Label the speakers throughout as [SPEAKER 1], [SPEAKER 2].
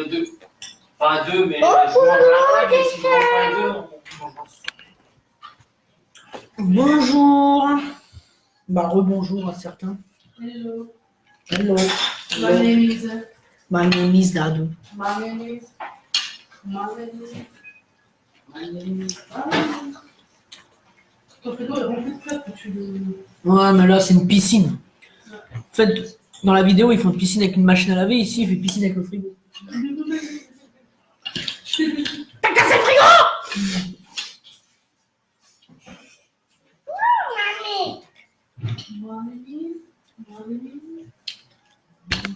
[SPEAKER 1] Deux. Enfin, deux, mais
[SPEAKER 2] Oh,
[SPEAKER 1] je mange un, mais si je mange pas deux, on mange pas.
[SPEAKER 3] Bonjour. Bah, rebonjour à certains.
[SPEAKER 4] Hello.
[SPEAKER 3] Hello.
[SPEAKER 4] My name is.
[SPEAKER 3] My name is Dadu.
[SPEAKER 4] My name is. My name is. My name is. Ton frigo est rempli de crêpes, tu le.
[SPEAKER 3] Ouais, mais là, c'est une piscine. En fait, dans la vidéo, ils font une piscine avec une machine à laver. Ici, il fait piscine avec le frigo. T'as cassé le frigo!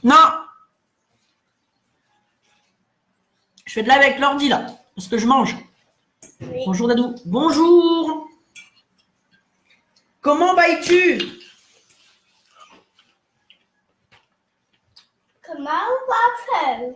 [SPEAKER 3] Non! Je fais de live avec l'ordi, là. Parce que je mange.
[SPEAKER 2] Oui.
[SPEAKER 3] Bonjour, Dadou. Bonjour! Comment vas-tu?
[SPEAKER 2] Comment on va faire?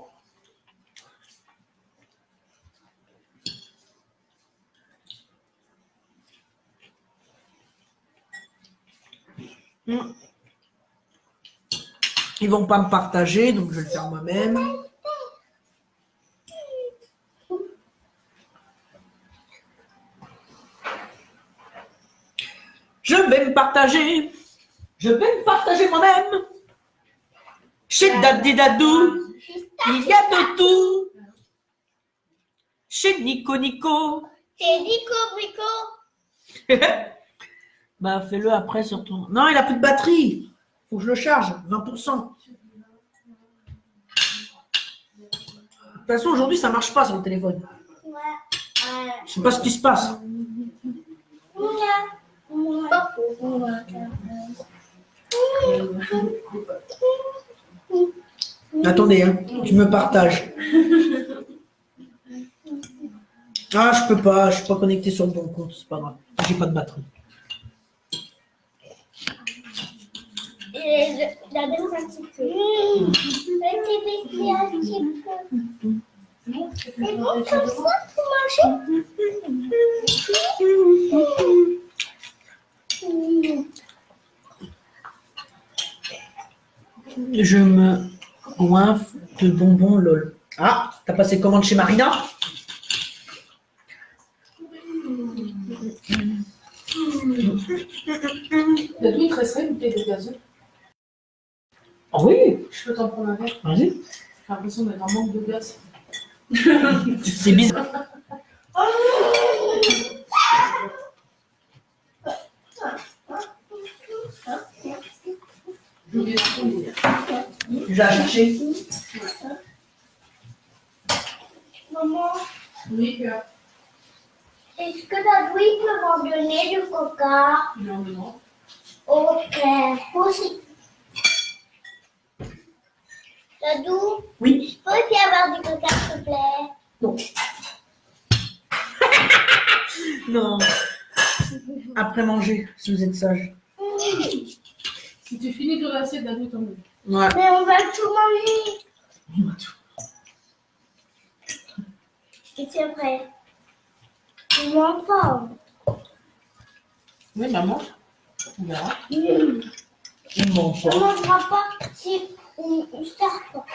[SPEAKER 3] Ils vont pas me partager, donc je vais le faire moi-même. Je vais me partager. Je vais me partager moi-même. Chez Daddy Dadou, il y a de tout. Chez Nico Nico.
[SPEAKER 2] C'est Nico Brico.
[SPEAKER 3] Bah, fais-le après sur ton... Non, il a plus de batterie. Faut que je le charge, 20%. De toute façon, aujourd'hui, ça marche pas sur le téléphone.
[SPEAKER 2] Ouais.
[SPEAKER 3] Je sais pas ce qui se passe. Attendez, hein, tu me partages. Ah, je peux pas, je suis pas connecté sur le bon compte, c'est pas grave. J'ai pas de batterie.
[SPEAKER 2] Et la deux un petit peu. Un petit peu. C'est bon comme ça pour manger?
[SPEAKER 3] Je me goinfre de bonbons lol. Ah, t'as passé commande chez Marina?
[SPEAKER 4] D'où il te resterait une bouteille de gazeux?
[SPEAKER 3] Ah oui,
[SPEAKER 4] Je peux t'en prendre un verre.
[SPEAKER 3] vas-y.
[SPEAKER 4] J'ai l'impression d'être en manque de gaz.
[SPEAKER 3] C'est bizarre. J'ai cherché.
[SPEAKER 2] Maman,
[SPEAKER 4] Oui,
[SPEAKER 2] est-ce que Dadou il peut m'en donner du coca?
[SPEAKER 4] non, non.
[SPEAKER 2] Ok. Moi aussi. Dadou,
[SPEAKER 3] Oui.
[SPEAKER 2] je peux aussi avoir du coca s'il te plaît?
[SPEAKER 3] Non. Non. Après manger, si vous êtes sage.
[SPEAKER 4] Si tu finis de l'assiette, Dadou, t'en veux.
[SPEAKER 3] Ouais.
[SPEAKER 2] Mais on va tout manger. Et c'est vrai. On mange pas.
[SPEAKER 4] Oui, maman. On verra.
[SPEAKER 3] Il mange
[SPEAKER 2] On
[SPEAKER 3] pas.
[SPEAKER 2] mangera pas si on ne sert pas.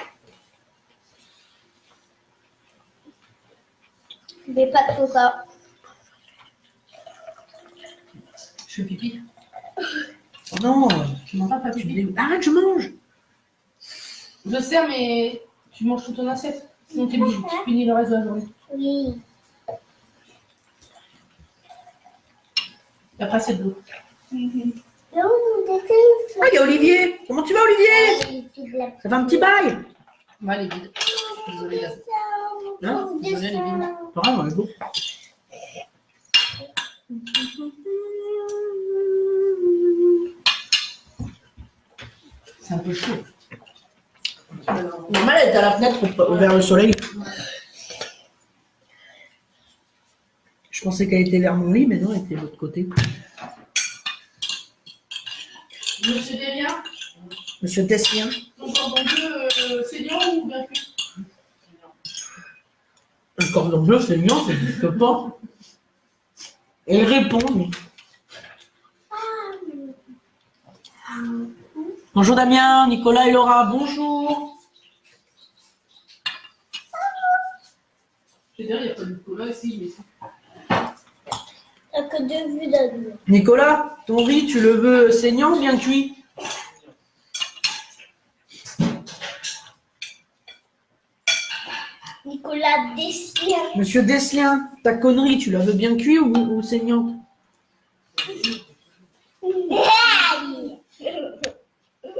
[SPEAKER 2] Mais pas de coca.
[SPEAKER 4] Je fais pipi.
[SPEAKER 3] Oh non,
[SPEAKER 4] Tu manges pas
[SPEAKER 3] tu me
[SPEAKER 4] pipi.
[SPEAKER 3] dégoûtes. Arrête, je mange.
[SPEAKER 4] Je sers, mais tu manges toute ton assiette. Sinon, tu finis le reste de la journée.
[SPEAKER 2] Oui.
[SPEAKER 4] Et après, c'est de l'eau.
[SPEAKER 2] Là où nous étions.
[SPEAKER 3] Ah, il y a Olivier. Comment tu vas, Olivier? Ça fait un petit bail.
[SPEAKER 4] Ouais, elle est vide. Désolée, là.
[SPEAKER 3] Hein?
[SPEAKER 4] Désolée, elle est vide.
[SPEAKER 3] Pas grave, on est beau.
[SPEAKER 4] C'est un peu chaud.
[SPEAKER 3] Normal, elle est à la fenêtre vers le soleil. Je pensais qu'elle était vers mon lit, mais non, elle était de l'autre côté.
[SPEAKER 4] Monsieur Delia,
[SPEAKER 3] Monsieur Tessien.
[SPEAKER 4] ton cordon bleu saignant ou bien cuit?
[SPEAKER 3] Le cordon bleu, c'est mignon, ça n'existe pas. Elle répond, lui. Bonjour Damien, Nicolas et Laura, bonjour.
[SPEAKER 4] Je veux dire, il n'y a pas de cola ici, mais
[SPEAKER 2] T'as que 2 vues d'adulte.
[SPEAKER 3] Nicolas, ton riz, tu le veux saignant ou bien cuit?
[SPEAKER 2] Nicolas Dessien.
[SPEAKER 3] Monsieur Deslien, ta connerie, tu la veux bien cuit ou saignante?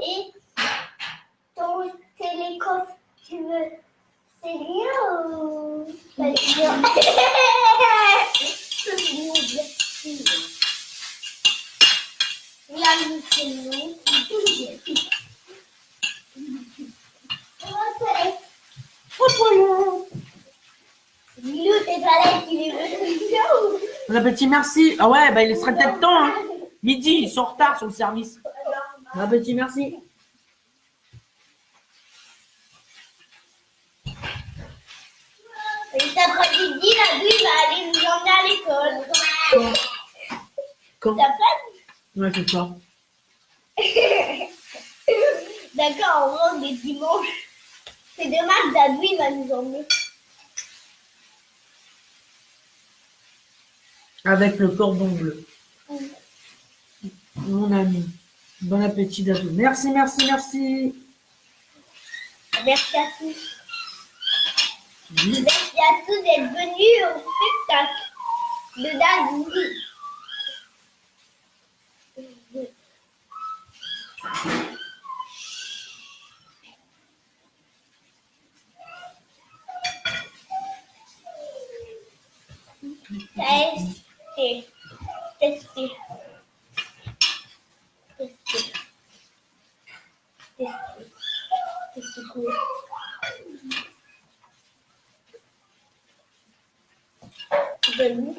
[SPEAKER 2] Et ton télécoffre, tu veux saignant ou pas saignant? La mission. Milou, t'es pas là, tu les veux saignant ou?
[SPEAKER 3] Bon appétit, merci. Ah ouais, bah il serait peut-être temps. Hein. Midi, ils sont en retard sur le service. Bon appétit, merci.
[SPEAKER 2] Et cet après-midi, la vie va aller nous emmener à l'école.
[SPEAKER 3] Quand?
[SPEAKER 2] T'as pas
[SPEAKER 3] Ouais, c'est ça.
[SPEAKER 2] D'accord, en gros, on est dimanche. C'est dommage, Dadouille va nous emmener.
[SPEAKER 3] Avec le cordon bleu. Mon ami. Bon appétit d'ado. Merci, merci, merci.
[SPEAKER 2] Merci à tous.
[SPEAKER 3] Oui.
[SPEAKER 2] Merci à tous d'être venus au spectacle de Dadouille. Tester. Tester. Tester. Tester. Tester quoi? Donne-nous.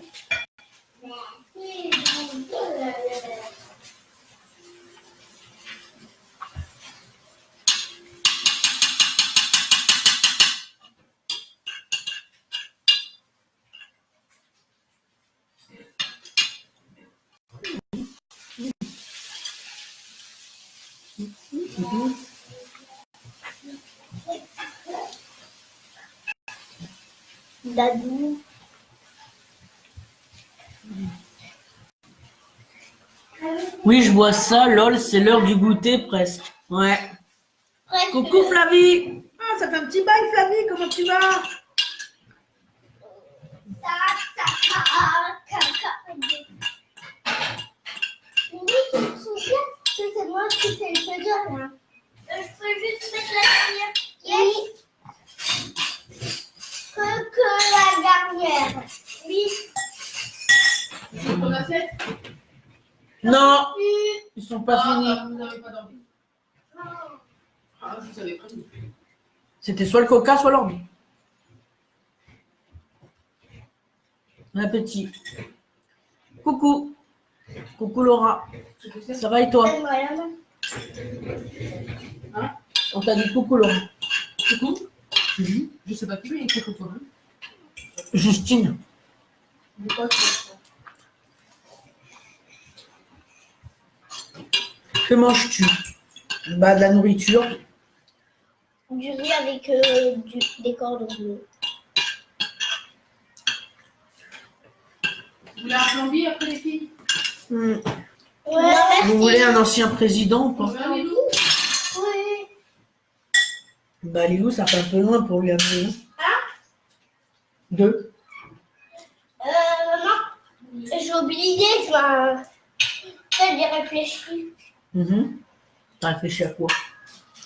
[SPEAKER 2] Dadou.
[SPEAKER 3] Oui, je vois ça. Lol, c'est l'heure du goûter presque. Ouais.
[SPEAKER 2] Presque.
[SPEAKER 3] Coucou Flavie. Ah, ça fait un petit bail Flavie, comment tu vas?
[SPEAKER 2] Oui, tu te souviens que c'est moi qui fais le faiseur, là. Je peux juste mettre la dernière pièce. Que la dernière. Oui.
[SPEAKER 4] c'est ton assiette.
[SPEAKER 3] Non, ils sont pas finis.
[SPEAKER 4] Vous n'avez pas dormi. Ah, je vous avais prévenu.
[SPEAKER 3] C'était soit le coca, soit l'ordi. Bon appétit. Coucou. Coucou Laura. Ça va et toi?
[SPEAKER 2] Donne-moi la main.
[SPEAKER 4] Hein?
[SPEAKER 3] On t'a dit coucou Laura.
[SPEAKER 4] Coucou. Je sais pas qui, mais il faut que toi.
[SPEAKER 3] Justine.
[SPEAKER 4] De quoi tu fais ça?
[SPEAKER 3] Que manges-tu? Bah de la nourriture.
[SPEAKER 2] Du riz avec des cordons bleus.
[SPEAKER 4] Vous voulez un flambi après les filles?
[SPEAKER 3] Hmm.
[SPEAKER 2] Ouais.
[SPEAKER 3] Vous voulez un ancien président ou pas?
[SPEAKER 4] On veut un Lilou?
[SPEAKER 2] Oui.
[SPEAKER 3] Bah Lilou, ça fait un peu loin pour lui amener.
[SPEAKER 2] Hein?
[SPEAKER 3] 2.
[SPEAKER 2] Maman, j'ai oublié, j'ai réfléchi.
[SPEAKER 3] T'as réfléchi à quoi?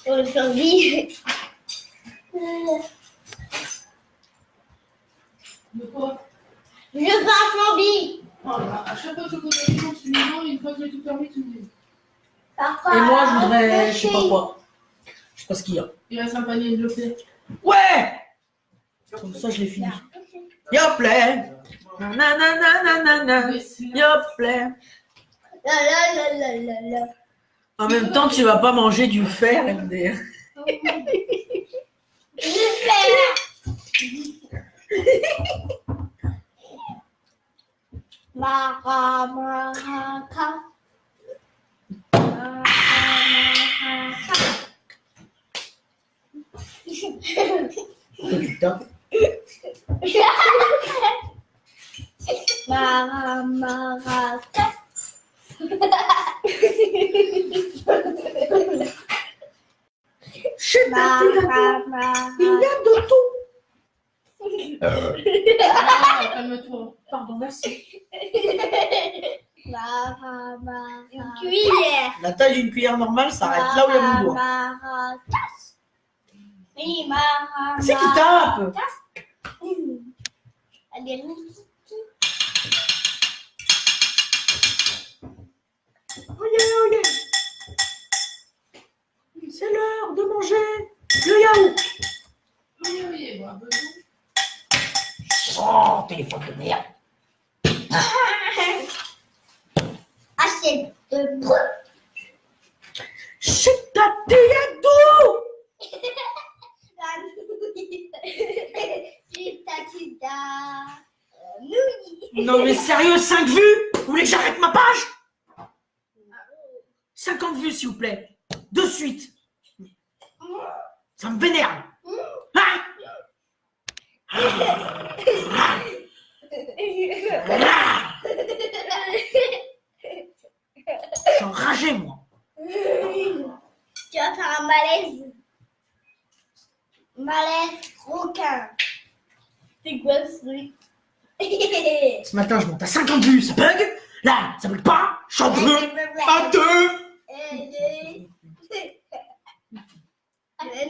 [SPEAKER 2] Sur le flambi.
[SPEAKER 4] De quoi?
[SPEAKER 2] Je veux un flambi.
[SPEAKER 4] Oh là, à chaque fois que je pose la question, tu me dis non, et une fois que j'ai tout fermé, tu me dis.
[SPEAKER 2] Papa,
[SPEAKER 3] Et moi, je voudrais, je sais pas quoi. Je sais pas ce qu'il y a.
[SPEAKER 4] Il reste un panier de plaît.
[SPEAKER 3] Ouais! Comme ça, je l'ai fini. Yoplait! Nananana, yoplait!
[SPEAKER 2] La la la la la la.
[SPEAKER 3] En même temps, tu vas pas manger du fer, MDR.
[SPEAKER 2] Je fais. Mara, mara,
[SPEAKER 3] Toi, tu tapes.
[SPEAKER 2] Maracas.
[SPEAKER 3] Chez Daddy Dadou, il y a de tout.
[SPEAKER 4] Ah, calme-toi.
[SPEAKER 3] Pardon, merci.
[SPEAKER 2] Une cuillère.
[SPEAKER 3] La taille d'une cuillère normale s'arrête là où il y a mon doigt.
[SPEAKER 2] Maracas. Oui,
[SPEAKER 3] C'est qui tape?
[SPEAKER 2] Allez,
[SPEAKER 3] Regardez. C'est l'heure de manger le yaourt.
[SPEAKER 4] Oui, bah,
[SPEAKER 3] Oh, téléphone de merde.
[SPEAKER 2] assiette de brûle.
[SPEAKER 3] Chez Daddy Dadou.
[SPEAKER 2] La nouille. Tita. Nouille.
[SPEAKER 3] Non mais sérieux, 5 vues? Vous voulez que j'arrête ma page? 50 vues s'il vous plaît. De suite. Ça me vénère. Ah. Je suis enragé moi.
[SPEAKER 2] Tu vas faire un malaise. Malaise requin. C'est quoi ce truc?
[SPEAKER 3] Ce matin je monte à 50 vues, ça bug. Là, ça bug pas. Je suis en deux. À 2.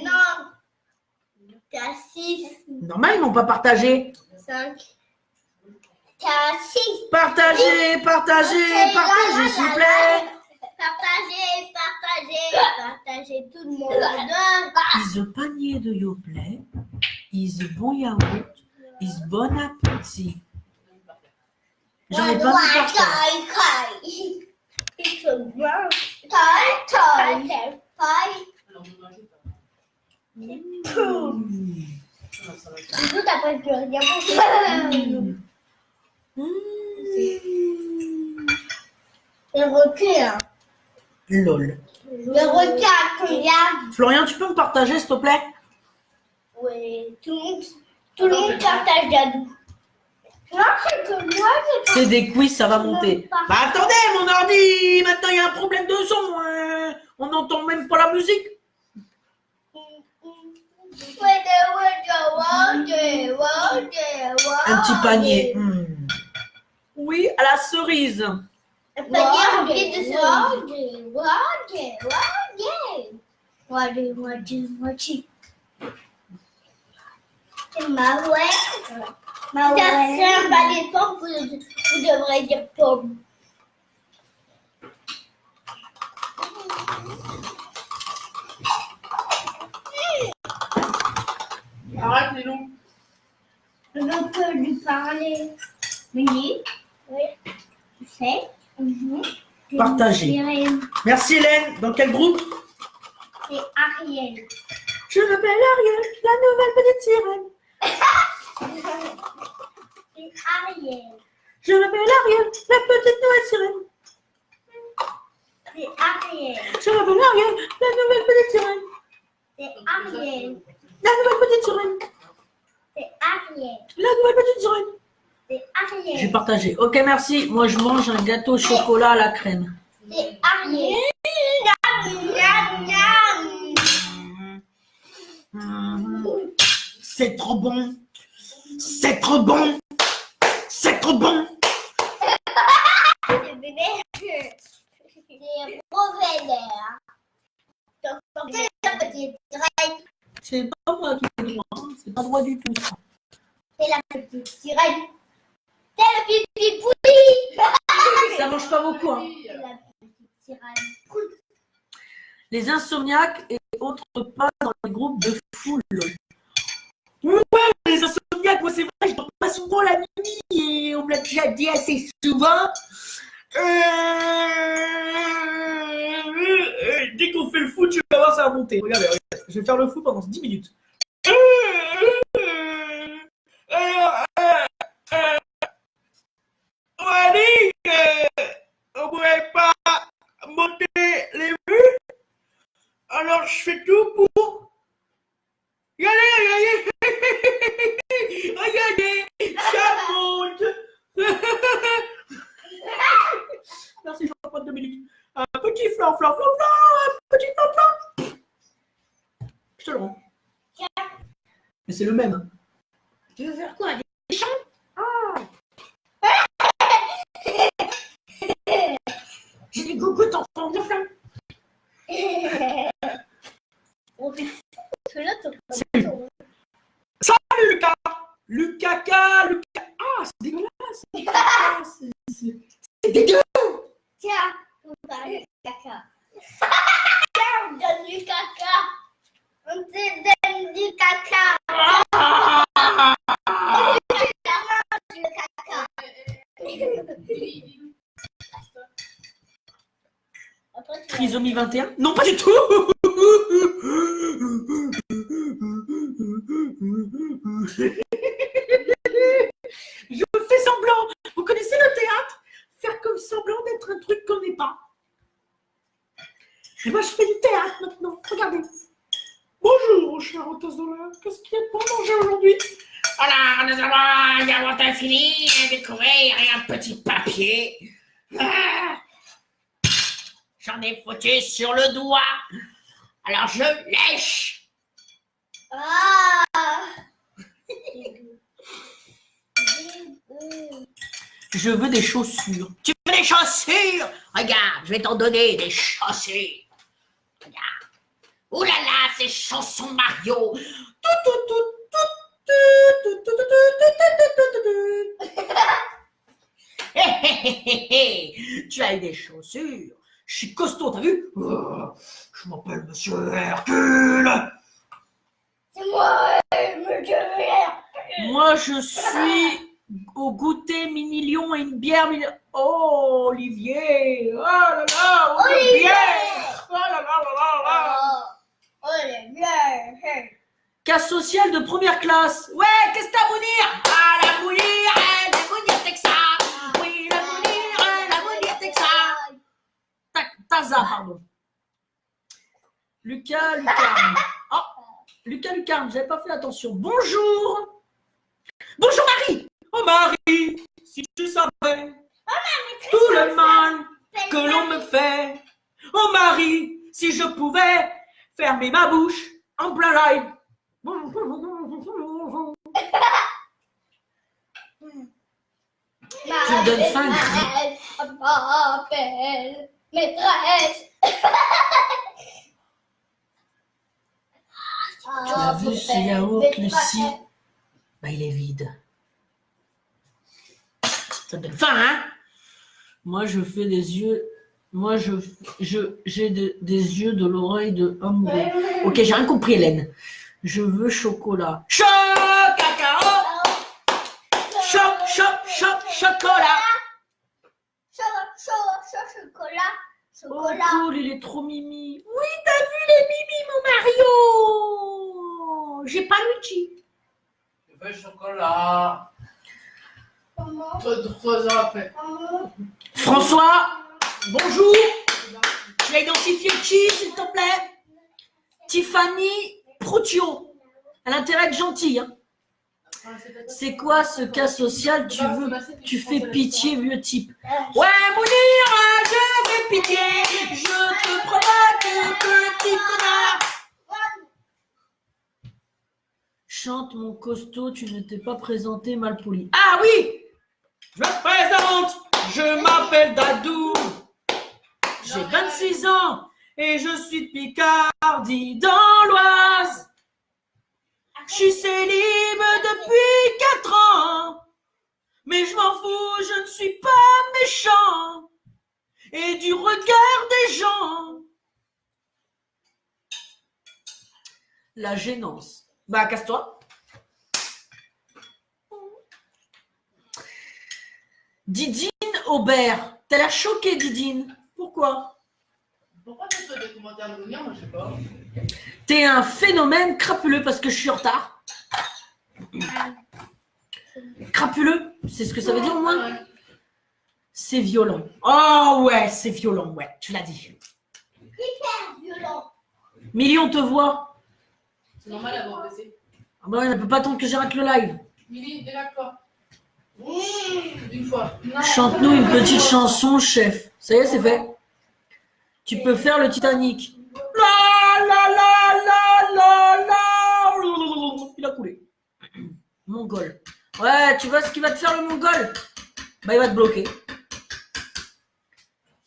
[SPEAKER 2] Non. T'as 6,
[SPEAKER 3] Normal, ils m'ont pas partagé.
[SPEAKER 2] 5. T'as 6.
[SPEAKER 3] Partagez, partagez, partagez s'il vous plaît.
[SPEAKER 2] Partagez tout le monde.
[SPEAKER 3] Is panier de Yoplait, is bon yaourt, is bon appétit. J'en ai pas mis partout.
[SPEAKER 2] Il faut bien. Taille. Du coup, t'as pas pu rien pour Le requin.
[SPEAKER 3] Lol.
[SPEAKER 2] Le requin, combien?
[SPEAKER 3] Florian, tu peux me partager s'il te plaît?
[SPEAKER 2] Oui, tout le monde partage Dadou. Non, c'est que moi,
[SPEAKER 3] C'est des quiz, ça va monter. Bah attendez, mon ordi, maintenant il y a un problème de son. On n'entend même pas la musique. Un petit panier. Oui, à la cerise.
[SPEAKER 2] Un panier rempli de cerises. C'est ma ouais. Ça serait un panier de pommes, vous devrez dire pomme.
[SPEAKER 4] arrête les loups.
[SPEAKER 2] Je peux lui parler. Oui. Tu sais.
[SPEAKER 3] Partagez. Merci Hélène. Dans quel groupe?
[SPEAKER 2] C'est Ariel.
[SPEAKER 3] Je m'appelle Ariel, la nouvelle petite sirène.
[SPEAKER 2] C'est Ariel.
[SPEAKER 3] Je m'appelle Ariel, la petite nouvelle sirène.
[SPEAKER 2] C'est Ariel.
[SPEAKER 3] Je m'appelle Ariel, la nouvelle petite sirène.
[SPEAKER 2] C'est Ariel.
[SPEAKER 3] La nouvelle petite sirène.
[SPEAKER 2] C'est Ariel.
[SPEAKER 3] La nouvelle petite sirène.
[SPEAKER 2] C'est Ariel.
[SPEAKER 3] J'ai partagé. Ok, merci. Moi, je mange un gâteau au chocolat à la crème.
[SPEAKER 2] C'est Ariel.
[SPEAKER 3] C'est trop bon. C'est trop bon. C'est trop bon.
[SPEAKER 2] C'est mauvais l'air. Donc, c'est la petite sirène.
[SPEAKER 3] C'est pas moi qui ai le droit. Hein. C'est pas droit du tout. Ça.
[SPEAKER 2] C'est la petite sirène. C'est le pipi pouille.
[SPEAKER 3] Ça mange pas beaucoup. Hein.
[SPEAKER 2] C'est la petite sirène.
[SPEAKER 3] Les insomniaques et autres pas dans les groupes de foule. Ouais, les insomniaques, moi c'est vrai, je dors pas souvent la nuit et on me l'a déjà dit assez souvent. Dès qu'on fait le foot, je vais voir ça va monter. Regardez, regardez, je vais faire le foot pendant 10 minutes. Allez, on pourrait pas monter les vues. Alors je fais tout pour. Regardez, regardez, regardez, ça monte. flonflon, flonflon, petit flonflon. Je te le rends. Mais c'est le même.
[SPEAKER 2] Tu veux faire quoi? Des chants?
[SPEAKER 3] J'ai des gougouttes en flonflon.
[SPEAKER 2] On fait cela,
[SPEAKER 3] Salut Lucas. Lucas. Ah, c'est dégueulasse. C'est dégueu.
[SPEAKER 2] Tiens, on parle du caca. Tiens, on donne du caca. On te donne du caca. Du caca. Après, tu vas-
[SPEAKER 3] Trisomie 21? Non, pas du tout. Je fais semblant. Vous connaissez le théâtre? Faire comme semblant d'être un truc qu'on n'est pas. Et moi, je fais du théâtre maintenant. Regardez. Bonjour, chère hôtesse de l'air. Qu'est-ce qu'il y a de bon à manger aujourd'hui?
[SPEAKER 5] Alors, nous avons un yaourt infini, un découvert et un petit papier. Ah, j'en ai foutu sur le doigt. Alors, je lèche.
[SPEAKER 2] Ah.
[SPEAKER 3] Je veux des chaussures.
[SPEAKER 5] Tu veux des chaussures? Regarde, je vais t'en donner des chaussures. Regarde. Ouh là là, ces chansons Mario. Hé, hé, hé, hé, hé. Tu as eu des chaussures.
[SPEAKER 3] Je suis costaud, t'as vu? Je m'appelle Monsieur Hercule.
[SPEAKER 2] C'est moi, monsieur Hercule.
[SPEAKER 3] Moi, je suis au goûter mini-lion et une bière mini... Oh, Olivier. Oh là là, Olivier. Oh là là là là là.
[SPEAKER 2] Olivier.
[SPEAKER 3] Cas social de première classe. Ouais, qu'est-ce que t'as, Mounir?
[SPEAKER 5] Ah, la Mounir Texas. Oui, la Mounir Texas.
[SPEAKER 3] Taza, pardon. Lucas Lucarne. Oh, Lucas Lucarne, j'avais pas fait attention. Bonjour. Bonjour, Marie. Oh, Marie, si tu savais tout le mal que l'on me fait. Oh, Marie, si je pouvais fermer ma bouche en plein live. Tu me donnes faim,
[SPEAKER 2] Appelle maîtresse.
[SPEAKER 3] Tu as vu ce yaourt, Lucie? Bah, il est vide. Ça te donne faim, hein? Moi, je fais des yeux. Moi, j'ai des yeux de l'oreille de amoureux. Ok, j'ai rien compris, Hélène. Je veux chocolat. Cacao. Chocolat.
[SPEAKER 2] Chocolat.
[SPEAKER 3] Oh, cool, il est trop mimi. Oui, t'as vu les mimi, mon Mario? J'ai pas Luigi.
[SPEAKER 1] Je veux chocolat.
[SPEAKER 4] 3 heures après.
[SPEAKER 3] François, bonjour. Tu as identifié qui, s'il te plaît? Tiffany Proutio. Elle a intérêt à être gentille. Hein. C'est quoi ce cas social? Tu fais pitié, vieux type. Ouais, Mounir, je fais pitié. Je te provoque, petit connard. Chante mon costaud, tu ne t'es pas présenté mal poli. Ah oui, je me présente, je m'appelle Dadou. J'ai 26 ans et je suis de Picardie dans l'Oise. Je suis célib depuis 4 ans, mais je m'en fous, je ne suis pas méchant. Et du regard des gens, la gênance. Bah, casse-toi. Didine Aubert. T'as l'air choquée, Didine. Pourquoi?
[SPEAKER 4] Pourquoi tu fais des commentaires de venir? Moi, je sais pas.
[SPEAKER 3] T'es un phénomène crapuleux parce que je suis en retard. Crapuleux, c'est ce que ça veut dire au moins?
[SPEAKER 4] Ouais.
[SPEAKER 3] C'est violent. Oh ouais, c'est violent, ouais, tu l'as dit.
[SPEAKER 2] Violent.
[SPEAKER 3] Milly, on te voit.
[SPEAKER 4] C'est normal d'avoir baissé.
[SPEAKER 3] Ah bah, on ne peut pas attendre que j'arrête le live.
[SPEAKER 4] Milly, délaque-toi. Une fois. Non.
[SPEAKER 3] Chante-nous une petite chanson, chef. Ça y est, c'est fait. Tu peux faire le Titanic. La la la la la la. Il a coulé. Mongol. Ouais, tu vois ce qu'il va te faire le Mongol? Bah, il va te bloquer.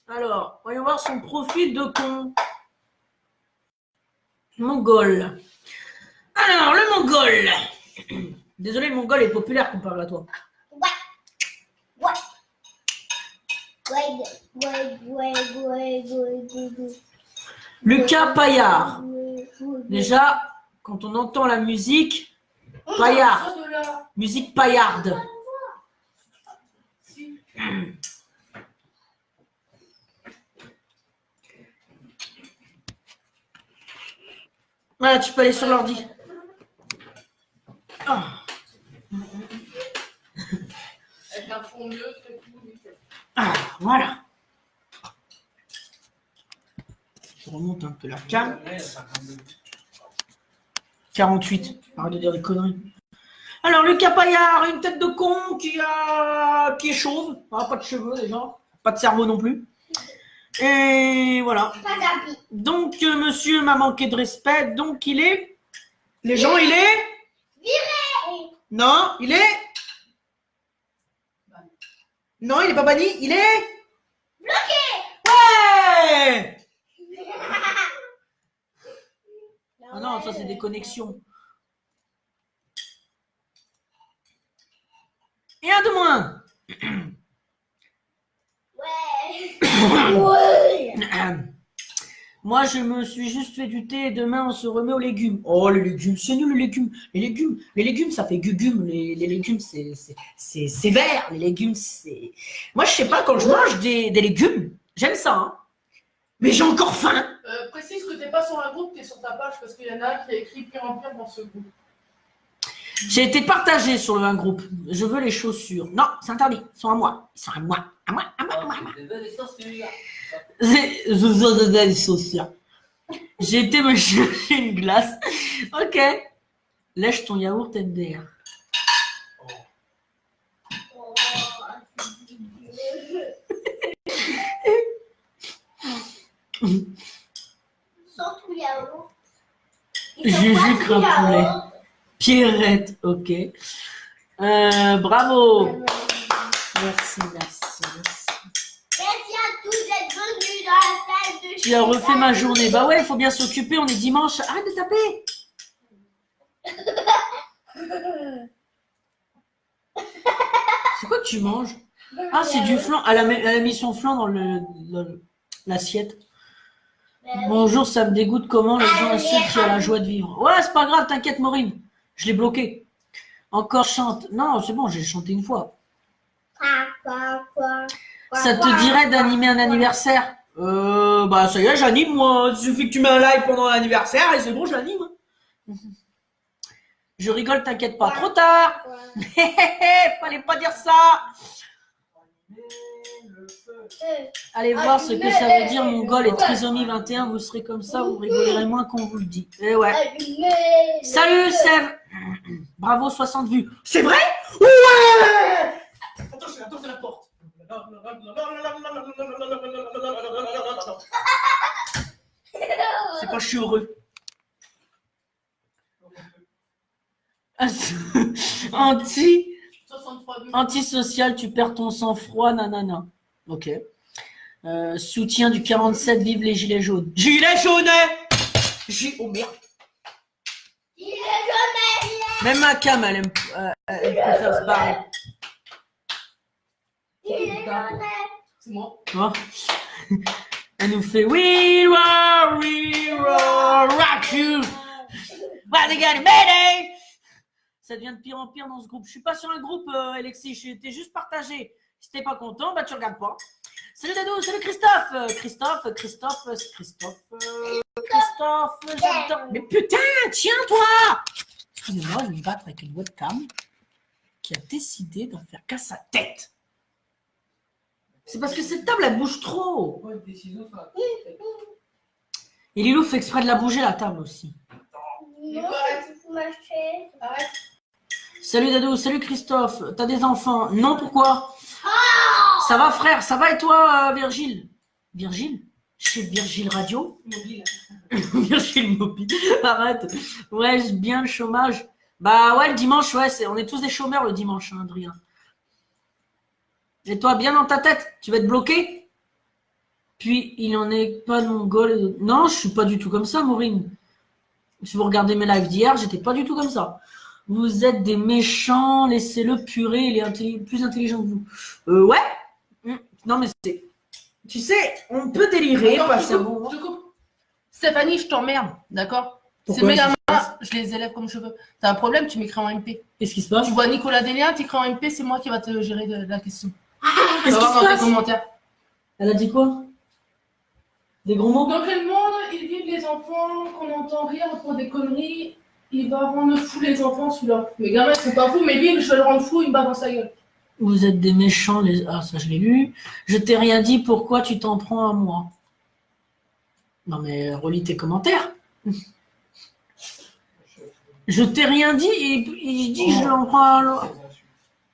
[SPEAKER 3] Alors, voyons voir son profil de con. Mongol. Alors, le Mongol. Désolé, le Mongol est populaire comparé à toi. Lucas Paillard. Déjà, quand on entend la musique, Paillard.
[SPEAKER 4] Sors de là.
[SPEAKER 3] Musique paillarde.
[SPEAKER 4] Si.
[SPEAKER 3] Voilà, tu peux aller sur l'ordi. Ah,
[SPEAKER 4] Avec un fond neutre et tout. Nickel.
[SPEAKER 3] voilà. Je remonte un peu la cam. 48. Arrête de dire des conneries. Alors, Lucas Paillard, une tête de con qui est chauve. Ah, pas de cheveux déjà. Pas de cerveau non plus. Et voilà. Donc, monsieur m'a manqué de respect. Donc, il est... Les gens, il est... Non, il est... Non, il est pas banni. Il est... Ouais. Ah non, ça, c'est des connexions. Et un de moins. Moi, je me suis juste fait du thé et demain, on se remet aux légumes. Oh, les légumes, c'est nul, les légumes. Les légumes, ça fait gugume. Les légumes, c'est vert. Les légumes, c'est... Moi, je sais pas, quand je mange des légumes, j'aime ça, hein. Mais j'ai encore faim.
[SPEAKER 4] Précise que t'es pas sur un groupe, t'es sur ta page parce qu'il y en a un qui a écrit pire en pire dans ce groupe.
[SPEAKER 3] J'ai été partagé sur le un groupe. Je veux les chaussures. Non, c'est interdit. Ils sont à moi. Ils sont à moi. À moi, à moi, à moi, à moi. C'est des chaussures. J'ai été me chercher une glace. Ok. Lèche ton yaourt MDR.
[SPEAKER 2] Sans tout yaourt.
[SPEAKER 3] Juju Crapoulet. Pierrette, ok. Bravo. Merci, merci, merci.
[SPEAKER 2] Merci à tous d'être venus dans la salle de
[SPEAKER 3] Tu as refait ma journée. Bah ouais, il faut bien s'occuper, on est dimanche. Arrête de taper. C'est quoi que tu manges? Ah, c'est du flan. Elle a mis son flan dans l'assiette. Bonjour, ça me dégoûte comment les gens insultent qui a la joie de vivre. Ouais, c'est pas grave, t'inquiète, Maureen. Je l'ai bloqué. Encore chante. Non, c'est bon, j'ai chanté une fois. Ça te dirait d'animer un anniversaire? Bah ça y est, j'anime moi. Il suffit que tu mets un live pendant l'anniversaire et c'est bon, je l'anime. Je rigole, t'inquiète pas. Trop tard. Fallait pas dire ça. Allez voir ce que ça veut dire Mongol et trisomie 21. Vous serez comme ça, vous rigolerez moins qu'on vous le dit. Eh ouais. Salut Sève. Bravo, 60 vues. C'est vrai? Ouais. Attention, la porte. C'est quand je suis heureux. Antisocial, tu perds ton sang-froid, nanana. Ok. Soutien du 47, vive les gilets jaunes. Gilets jaunes. Oh merde. Même ma cam, elle préfère se barrer.
[SPEAKER 4] C'est moi.
[SPEAKER 3] Oh. Elle nous fait We will rock you. What they got Mayday. Ça devient de pire en pire dans ce groupe. Je suis pas sur un groupe, Alexis. J'étais juste partagé. Si t'es pas content, bah tu regardes pas. Salut Dado, salut Christophe. Christophe, j'adore. Mais putain, tiens-toi. Excusez-moi, je vais me battre avec une webcam qui a décidé d'en faire qu'à sa tête. C'est parce que cette table, elle bouge trop. Et Lilou fait exprès de la bouger, la table aussi.
[SPEAKER 2] Non, c'est ma chaise.
[SPEAKER 4] Arrête.
[SPEAKER 3] Salut Dado, salut Christophe. T'as des enfants? Non, pourquoi? Ça va frère, ça va et toi Virgile? Virgile? Chez Virgile Radio.
[SPEAKER 4] Mobile.
[SPEAKER 3] Virgile Mobile. Arrête. Ouais, j'ai bien le chômage. Bah ouais, le dimanche, ouais, on est tous des chômeurs le dimanche, hein, Adrien. Et toi, bien dans ta tête, tu vas être bloqué? Puis, il en est pas de mongol. Non, je suis pas du tout comme ça, Maureen. Si vous regardez mes lives d'hier, j'étais pas du tout comme ça. Vous êtes des méchants, laissez-le purer, il est plus intelligent que vous. Ouais. Non, mais c'est... Tu sais, on peut délirer,
[SPEAKER 4] Attends,
[SPEAKER 3] passer un
[SPEAKER 4] je
[SPEAKER 3] bon
[SPEAKER 4] coupe,
[SPEAKER 3] moment.
[SPEAKER 4] je coupe. Stéphanie, je t'emmerde, d'accord? C'est
[SPEAKER 3] Pourquoi,
[SPEAKER 4] mes
[SPEAKER 3] qu'est-ce qui se
[SPEAKER 4] gamins,
[SPEAKER 3] passe
[SPEAKER 4] je les élève comme je veux. T'as un problème, tu m'écris en MP.
[SPEAKER 3] Qu'est-ce qui se passe?
[SPEAKER 4] Tu vois Nicolas Déléa, t'écris en MP, c'est moi qui va te gérer de la question. Tu
[SPEAKER 3] Qu'est-ce
[SPEAKER 4] vas
[SPEAKER 3] qui
[SPEAKER 4] voir
[SPEAKER 3] se
[SPEAKER 4] dans tes
[SPEAKER 3] passe?
[SPEAKER 4] commentaires.
[SPEAKER 3] Elle a dit quoi? Des gros mots?
[SPEAKER 4] Dans quel monde ils vivent les enfants qu'on entend rire pour des conneries? Il va rendre fou les enfants, celui-là. Mes gamins, ils sont pas fous, mais lui, je vais le rendre fou, il me bat dans sa gueule.
[SPEAKER 3] Vous êtes des méchants, les... Ah, ça, je l'ai lu. Je t'ai rien dit, pourquoi tu t'en prends à moi? Non, mais relis tes commentaires. Je t'ai rien dit, et il dit je l'en prends à l'autre.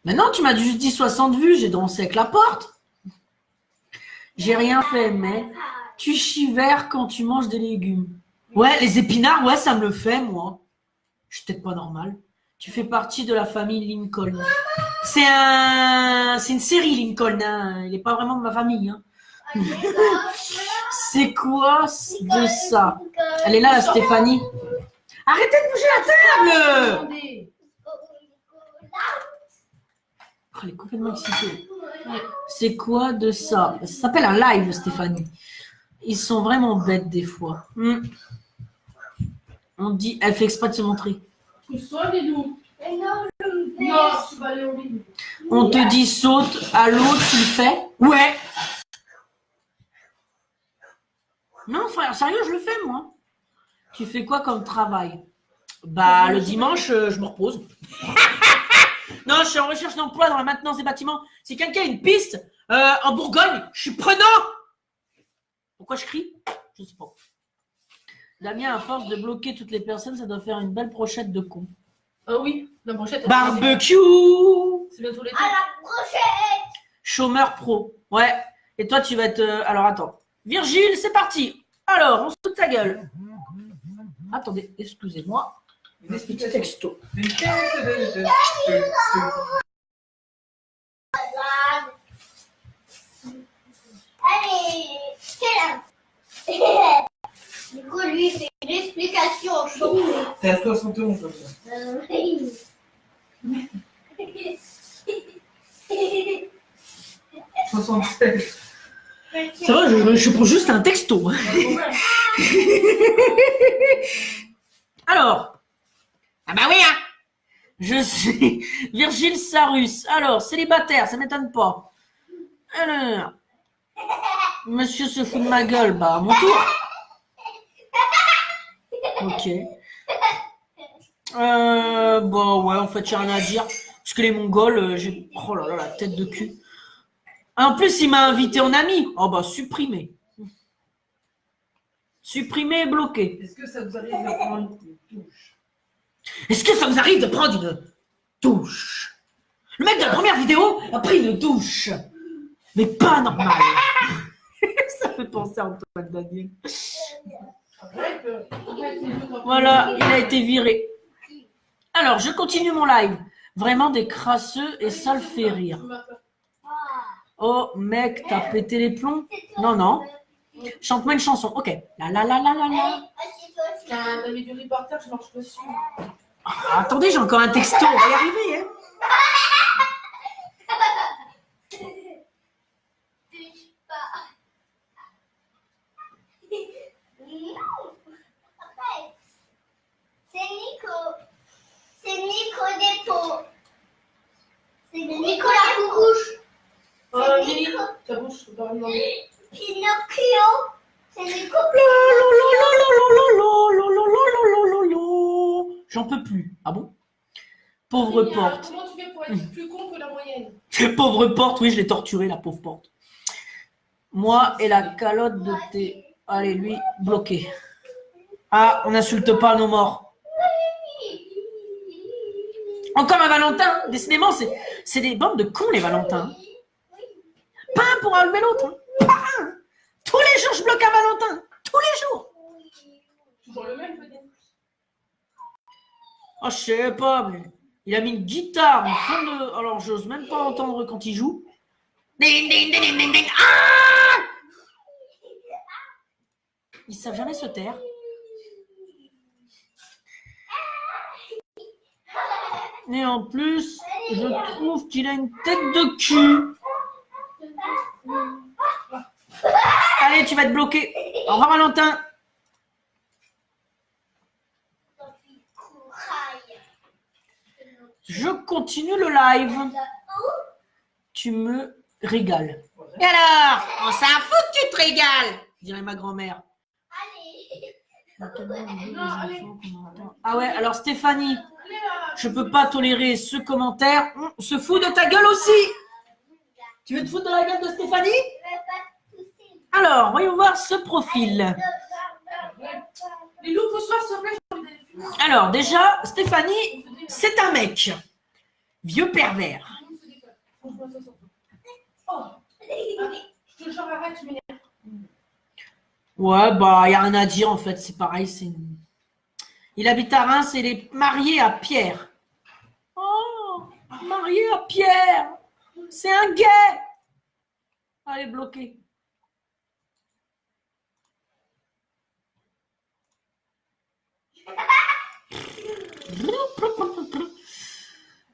[SPEAKER 3] Mais non, tu m'as juste dit 60 vues, j'ai dansé avec la porte. J'ai rien fait, mais tu chivères quand tu manges des légumes. Ouais, les épinards, ouais, ça me le fait, moi. Je suis peut-être pas normal. Tu fais partie de la famille Lincoln. C'est une série, Lincoln. Hein. Il n'est pas vraiment de ma famille. Hein. C'est quoi de ça? Elle est là, Stéphanie. Arrêtez de bouger la table!
[SPEAKER 4] Attendez.
[SPEAKER 3] Oh, elle est complètement excitée. C'est quoi de ça? Ça s'appelle un live, Stéphanie. Ils sont vraiment bêtes des fois. On dit, elle fait exprès de se montrer.
[SPEAKER 4] Pousse-toi, Lilou. Non, tu vas aller au lit.
[SPEAKER 3] On te dit saute à l'eau, tu le fais? Ouais. Non, frère, sérieux, je le fais, moi. Tu fais quoi comme travail? Bah, le dimanche, je me repose. Non, je suis en recherche d'emploi dans la maintenance des bâtiments. Si quelqu'un a une piste en Bourgogne, je suis prenant. Pourquoi je crie? Je sais pas. Damien, à force de bloquer toutes les personnes, ça doit faire une belle brochette de cons.
[SPEAKER 4] Ah oui, la brochette.
[SPEAKER 3] Barbecue!
[SPEAKER 4] C'est bientôt l'été.
[SPEAKER 2] À la prochaine.
[SPEAKER 3] Chômeur pro. Ouais. Et toi, tu vas être... Alors, attends. Virgile, c'est parti. Alors, on se fout de sa gueule. Attendez, excusez-moi. Petit texto.
[SPEAKER 2] Allez, c'est là. Du coup, lui, c'est une explication chaud.
[SPEAKER 1] T'es à 71 comme ça.
[SPEAKER 2] Oui.
[SPEAKER 1] 76.
[SPEAKER 3] Ça va, je prends juste un texto. Alors. Ah bah oui, hein. Je suis Virgile Sarus. Alors, célibataire, ça m'étonne pas. Alors. Monsieur se fout de ma gueule. Bah, à mon tour. Ok. Bon, ouais, en fait, j'ai rien à dire. Parce que les Mongols, j'ai... Oh là là, la tête de cul. En plus, il m'a invité en ami. Oh bah, supprimé. Supprimé et bloqué.
[SPEAKER 1] Est-ce que ça vous arrive de prendre une touche?
[SPEAKER 3] Est-ce que ça vous arrive de prendre une douche? Le mec de la première vidéo a pris une douche. Mais pas normal. Ça fait penser à Antoine Daniel. Voilà, il a été viré. Alors, je continue mon live. Vraiment des crasseux et ça le fait rire. Oh, mec, t'as pété les plombs? Non, non. Chante-moi une chanson. Ok. La la la la la la.
[SPEAKER 4] T'as mis du riz par terre, je marche dessus.
[SPEAKER 3] Ah, attendez, j'ai encore un texto. On va y arriver, hein.
[SPEAKER 2] C'est Nico. C'est Nico Dépôt. C'est Nicolas Coucouche. C'est
[SPEAKER 4] Lily,
[SPEAKER 2] Nico.
[SPEAKER 4] ta bouche, je peux pas regarder.
[SPEAKER 2] Pinocchio. C'est Nico.
[SPEAKER 3] J'en peux plus. Ah bon? Pauvre porte.
[SPEAKER 4] Comment tu fais pour être plus con que la moyenne?
[SPEAKER 3] Pauvre porte, oui, je l'ai torturé, la pauvre porte. Moi et la calotte de thé. Allez, lui, bloqué. Ah, on n'insulte pas nos morts. Encore un Valentin. Décidément, c'est des bandes de cons, les Valentins. Pas un pour enlever l'autre. Hein. Pas un. Tous les les jours, je bloque un Valentin. Tous les jours.
[SPEAKER 4] Toujours le même peut-être.
[SPEAKER 3] Oh, je sais pas, mais il a mis une guitare au fond de... Alors, j'ose même pas entendre quand il joue. Ding, ding, ding, ding, ding, ding. Ah! Ils savent jamais se taire. Et en plus, je trouve qu'il a une tête de cul. Allez, tu vas être bloqué. Au revoir, Valentin. Je continue le live. Tu me régales. Et alors, on s'en fout que tu te régales, dirait ma grand-mère. Ah ouais, alors Stéphanie, je peux pas tolérer ce commentaire. On se fout de ta gueule aussi. Tu veux te foutre de la gueule de Stéphanie? Alors, voyons voir ce profil.
[SPEAKER 4] Les loups, pousse-toi, s'il te plaît. J'ai envie d'aller fumer.
[SPEAKER 3] Alors, déjà, Stéphanie, c'est un mec. Vieux pervers.
[SPEAKER 4] Franchement, ça sort. Oh, je te jure, arrête, tu m'énerves.
[SPEAKER 3] Ouais, bah, il n'y a rien à dire, en fait. C'est pareil. Il habite à Reims et il est marié à Pierre. Oh, marié à Pierre. C'est un gay. Allez, bloqué.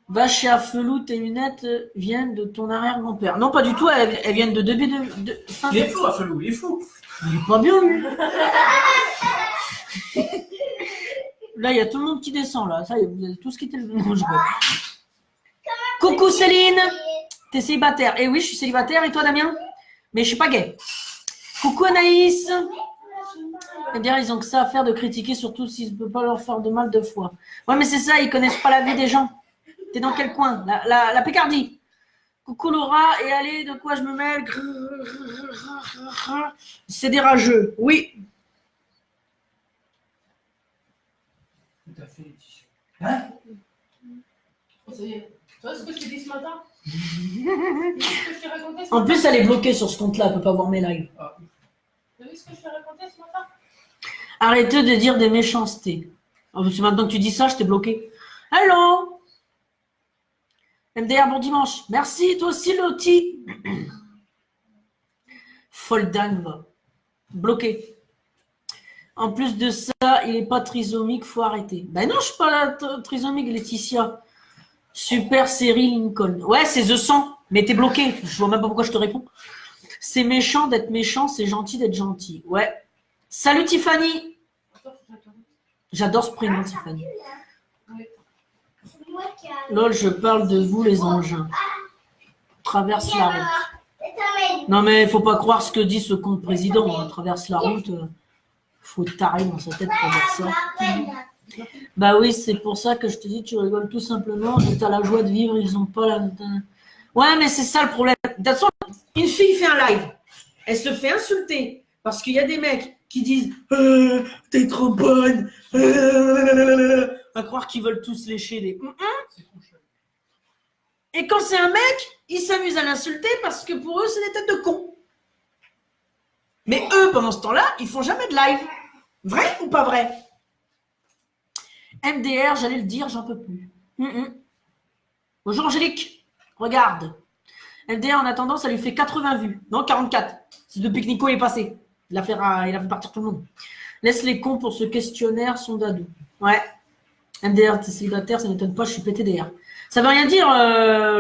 [SPEAKER 3] Vache à felou, tes lunettes viennent de ton arrière-grand-père. Non, pas du tout, elles viennent de bébé de...
[SPEAKER 1] Il est fou, Afelou, il est fou.
[SPEAKER 3] Il est pas bien, lui. Là, il y a tout le monde qui descend, là. Ça y est, vous avez tous quitté le... Non, je rigole. Coucou Céline. T'es célibataire? Eh oui, je suis célibataire. Et toi, Damien? Mais je suis pas gay. Coucou Anaïs. Eh bien, ils ont que ça à faire de critiquer, surtout s'ils ne peuvent pas leur faire de mal deux fois. Ouais, mais c'est ça, ils connaissent pas la vie des gens. T'es dans quel coin? La Picardie. Coucou Laura, et allez, de quoi je me mêle? C'est des rageux, oui.
[SPEAKER 1] Tout à fait, les t-shirts. Hein?
[SPEAKER 4] Oh, ça y est. Tu vois ce que je t'ai dit ce matin? Tu vois ce que je t'ai raconté ce
[SPEAKER 3] En
[SPEAKER 4] matin?
[SPEAKER 3] plus, elle est bloquée sur ce compte-là, elle peut pas voir mes lives.
[SPEAKER 1] Ah,
[SPEAKER 4] Tu as vu ce que je t'ai raconté ce matin?
[SPEAKER 3] Arrêtez de dire des méchancetés. Oh, parce que maintenant que tu dis ça, je t'ai bloqué. Allô? MDR, bon dimanche. Merci, toi aussi, Loti. Folle dingue, va. Bloqué. En plus de ça, il n'est pas trisomique, faut arrêter. Ben non, je suis pas trisomique, Laetitia. Super série Lincoln. Ouais, c'est The 100, mais t'es bloqué. Je vois même pas pourquoi je te réponds. C'est méchant d'être méchant, c'est gentil d'être gentil. Ouais. Salut Tiffany.
[SPEAKER 4] Attends, faut que j'attende.
[SPEAKER 3] J'adore ce prénom, Tiffany.
[SPEAKER 2] C'est moi qui a...
[SPEAKER 3] Lol, je parle de vous, les engins. Traverse la route.
[SPEAKER 2] C'est un mec.
[SPEAKER 3] Non, mais faut pas croire ce que dit ce compte président. Hein. Traverse la route. Faut tarer dans sa tête pour dire ça. Bah oui, c'est pour ça que je te dis, tu rigoles tout simplement et t'as la joie de vivre, ils ont pas la... Ouais, mais c'est ça le problème. De toute façon, une fille fait un live, elle se fait insulter parce qu'il y a des mecs qui disent t'es trop bonne, à croire qu'ils veulent tous lécher des...
[SPEAKER 1] c'est trop cher.
[SPEAKER 3] Et quand c'est un mec, ils s'amusent à l'insulter parce que pour eux, c'est des têtes de cons. Mais eux, pendant ce temps-là, ils font jamais de live. Vrai ou pas vrai? MDR, j'allais le dire, j'en peux plus. Bonjour Angélique, regarde. MDR, en attendant, ça lui fait 80 vues. Non, 44. C'est depuis que Nico est passé. Il a fait partir tout le monde. Laisse les cons pour ce questionnaire, son dadou. Ouais. MDR, t'es célibataire, ça m'étonne pas, je suis PTDR. Ça veut rien dire,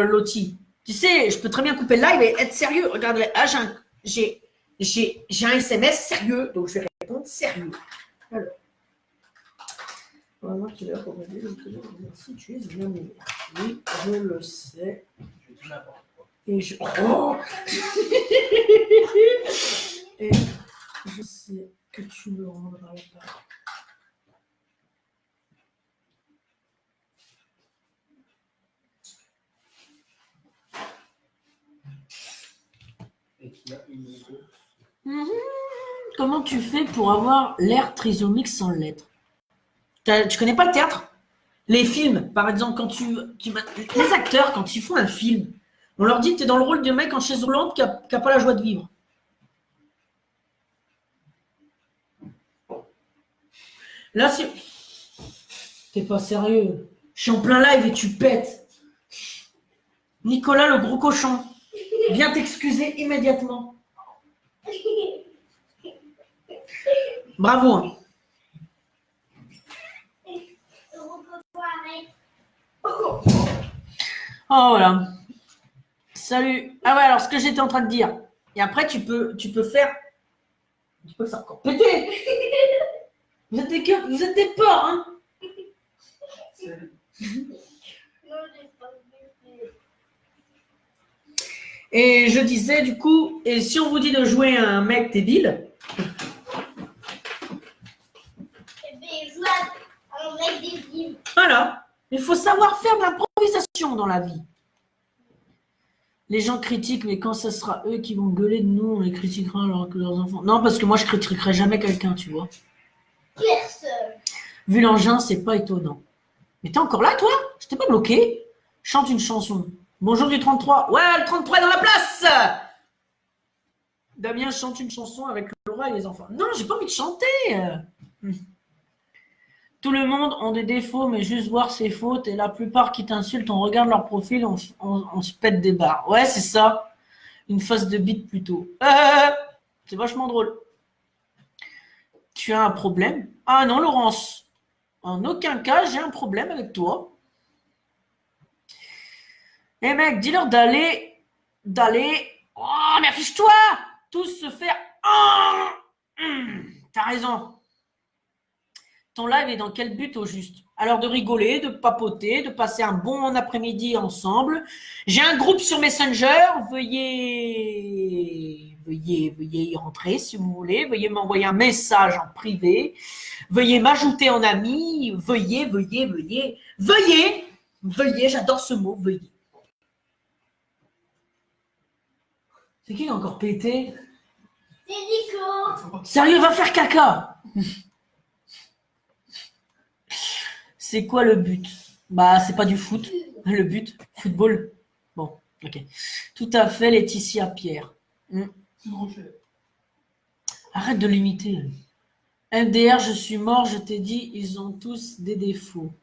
[SPEAKER 3] Loti. Tu sais, je peux très bien couper le live et être sérieux. Regarde, j'ai un SMS sérieux, donc je vais répondre sérieux. Alors. Vraiment, tu l'as pour m'aider. Merci, tu es bien meilleur. Oui, je le sais.
[SPEAKER 1] Je dis n'importe quoi.
[SPEAKER 3] Et je. Oh et je sais que tu me rendras pas.
[SPEAKER 1] Et qu'il a une grosse.
[SPEAKER 3] Comment tu fais pour avoir l'air trisomique sans l'être? Tu connais pas le théâtre? Les films, par exemple, quand les acteurs, quand ils font un film, on leur dit que tu es dans le rôle de mec en chaise roulante qui a pas la joie de vivre. Là, c'est... T'es pas sérieux. Je suis en plein live et tu pètes. Nicolas, le gros cochon, viens t'excuser immédiatement. Bravo. Hein. Oh, voilà. Salut. Ah ouais, alors ce que j'étais en train de dire. Et après, tu peux faire... Tu peux faire encore péter. Vous êtes des porcs, hein. Et je disais, du coup, et si on vous dit de jouer à un mec débile, voilà. Il faut savoir faire de l'improvisation dans la vie. Les gens critiquent, mais quand ce sera eux qui vont gueuler de nous, on les critiquera alors que leurs enfants. Non, parce que moi, je critiquerai jamais quelqu'un, tu vois.
[SPEAKER 2] Personne.
[SPEAKER 3] Vu l'engin, c'est pas étonnant. Mais t'es encore là, toi? Je t'ai pas bloqué. Chante une chanson. Bonjour du 33. Ouais, le 33 est dans la place. Damien chante une chanson avec Laura et les enfants. Non, j'ai pas envie de chanter. Tout le monde a des défauts, mais juste voir ses fautes. Et la plupart qui t'insultent, on regarde leur profil, on se pète des barres. Ouais, c'est ça. Une face de bite plutôt. C'est vachement drôle. Tu as un problème? Ah non, Laurence. En aucun cas, j'ai un problème avec toi. Eh mec, dis-leur d'aller. Oh, mais affiche-toi! Tous se faire. Oh, t'as raison. Ton live est dans quel but au juste? Alors de rigoler, de papoter, de passer un bon après-midi ensemble. J'ai un groupe sur Messenger. Veuillez y rentrer si vous voulez. Veuillez m'envoyer un message en privé. Veuillez m'ajouter en ami. Veuillez, j'adore ce mot, veuillez. C'est qui a encore pété?
[SPEAKER 2] C'est Nico.
[SPEAKER 3] Sérieux, va faire caca. C'est quoi le but? Bah, c'est pas du foot. Le but, football. Bon, ok. Tout à fait, Laetitia Pierre.
[SPEAKER 1] C'est trop cher.
[SPEAKER 3] Arrête de l'imiter. MDR, je suis mort, je t'ai dit, ils ont tous des défauts.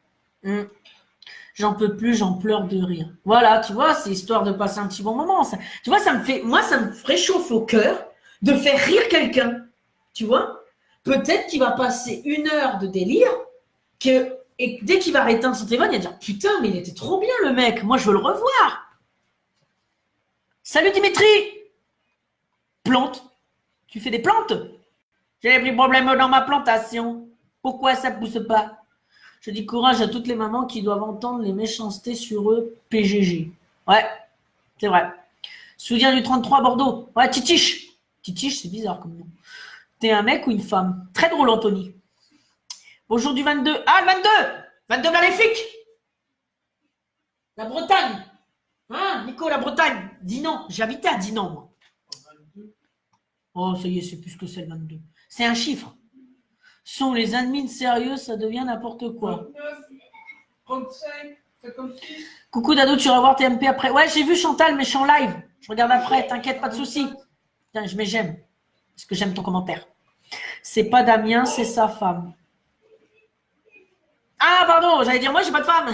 [SPEAKER 3] J'en peux plus, j'en pleure de rire. Voilà, tu vois, c'est histoire de passer un petit bon moment. Ça, tu vois, ça me réchauffe au cœur de faire rire quelqu'un. Tu vois? Peut-être qu'il va passer 1 heure de délire et dès qu'il va éteindre son téléphone, il va dire « Putain, mais il était trop bien le mec, moi je veux le revoir. » Salut Dimitri. Plante. Tu fais des plantes? J'ai des petits problèmes dans ma plantation. Pourquoi ça ne pousse pas? Je dis courage à toutes les mamans qui doivent entendre les méchancetés sur eux, PGG. Ouais, c'est vrai. Soutien du 33 Bordeaux. Ouais, Titiche. Titiche, c'est bizarre comme nom. T'es un mec ou une femme? Très drôle, Anthony. Bonjour du 22. Ah, le 22! 22 vers les flics! La Bretagne. Hein, Nico, la Bretagne. Dinan. J'habitais à Dinan, moi. Oh, ça y est, c'est plus que c'est le 22. C'est un chiffre. Sont les admins sérieux, ça devient n'importe quoi.
[SPEAKER 1] 39, 35, 56.
[SPEAKER 3] Coucou Dado, tu vas voir TMP après. Ouais, j'ai vu Chantal, mais je suis en live. Je regarde après, t'inquiète, pas de souci. Tiens, je mets j'aime. Parce que j'aime ton commentaire. C'est pas Damien, c'est sa femme. Ah, pardon, j'allais dire, moi, j'ai pas de femme.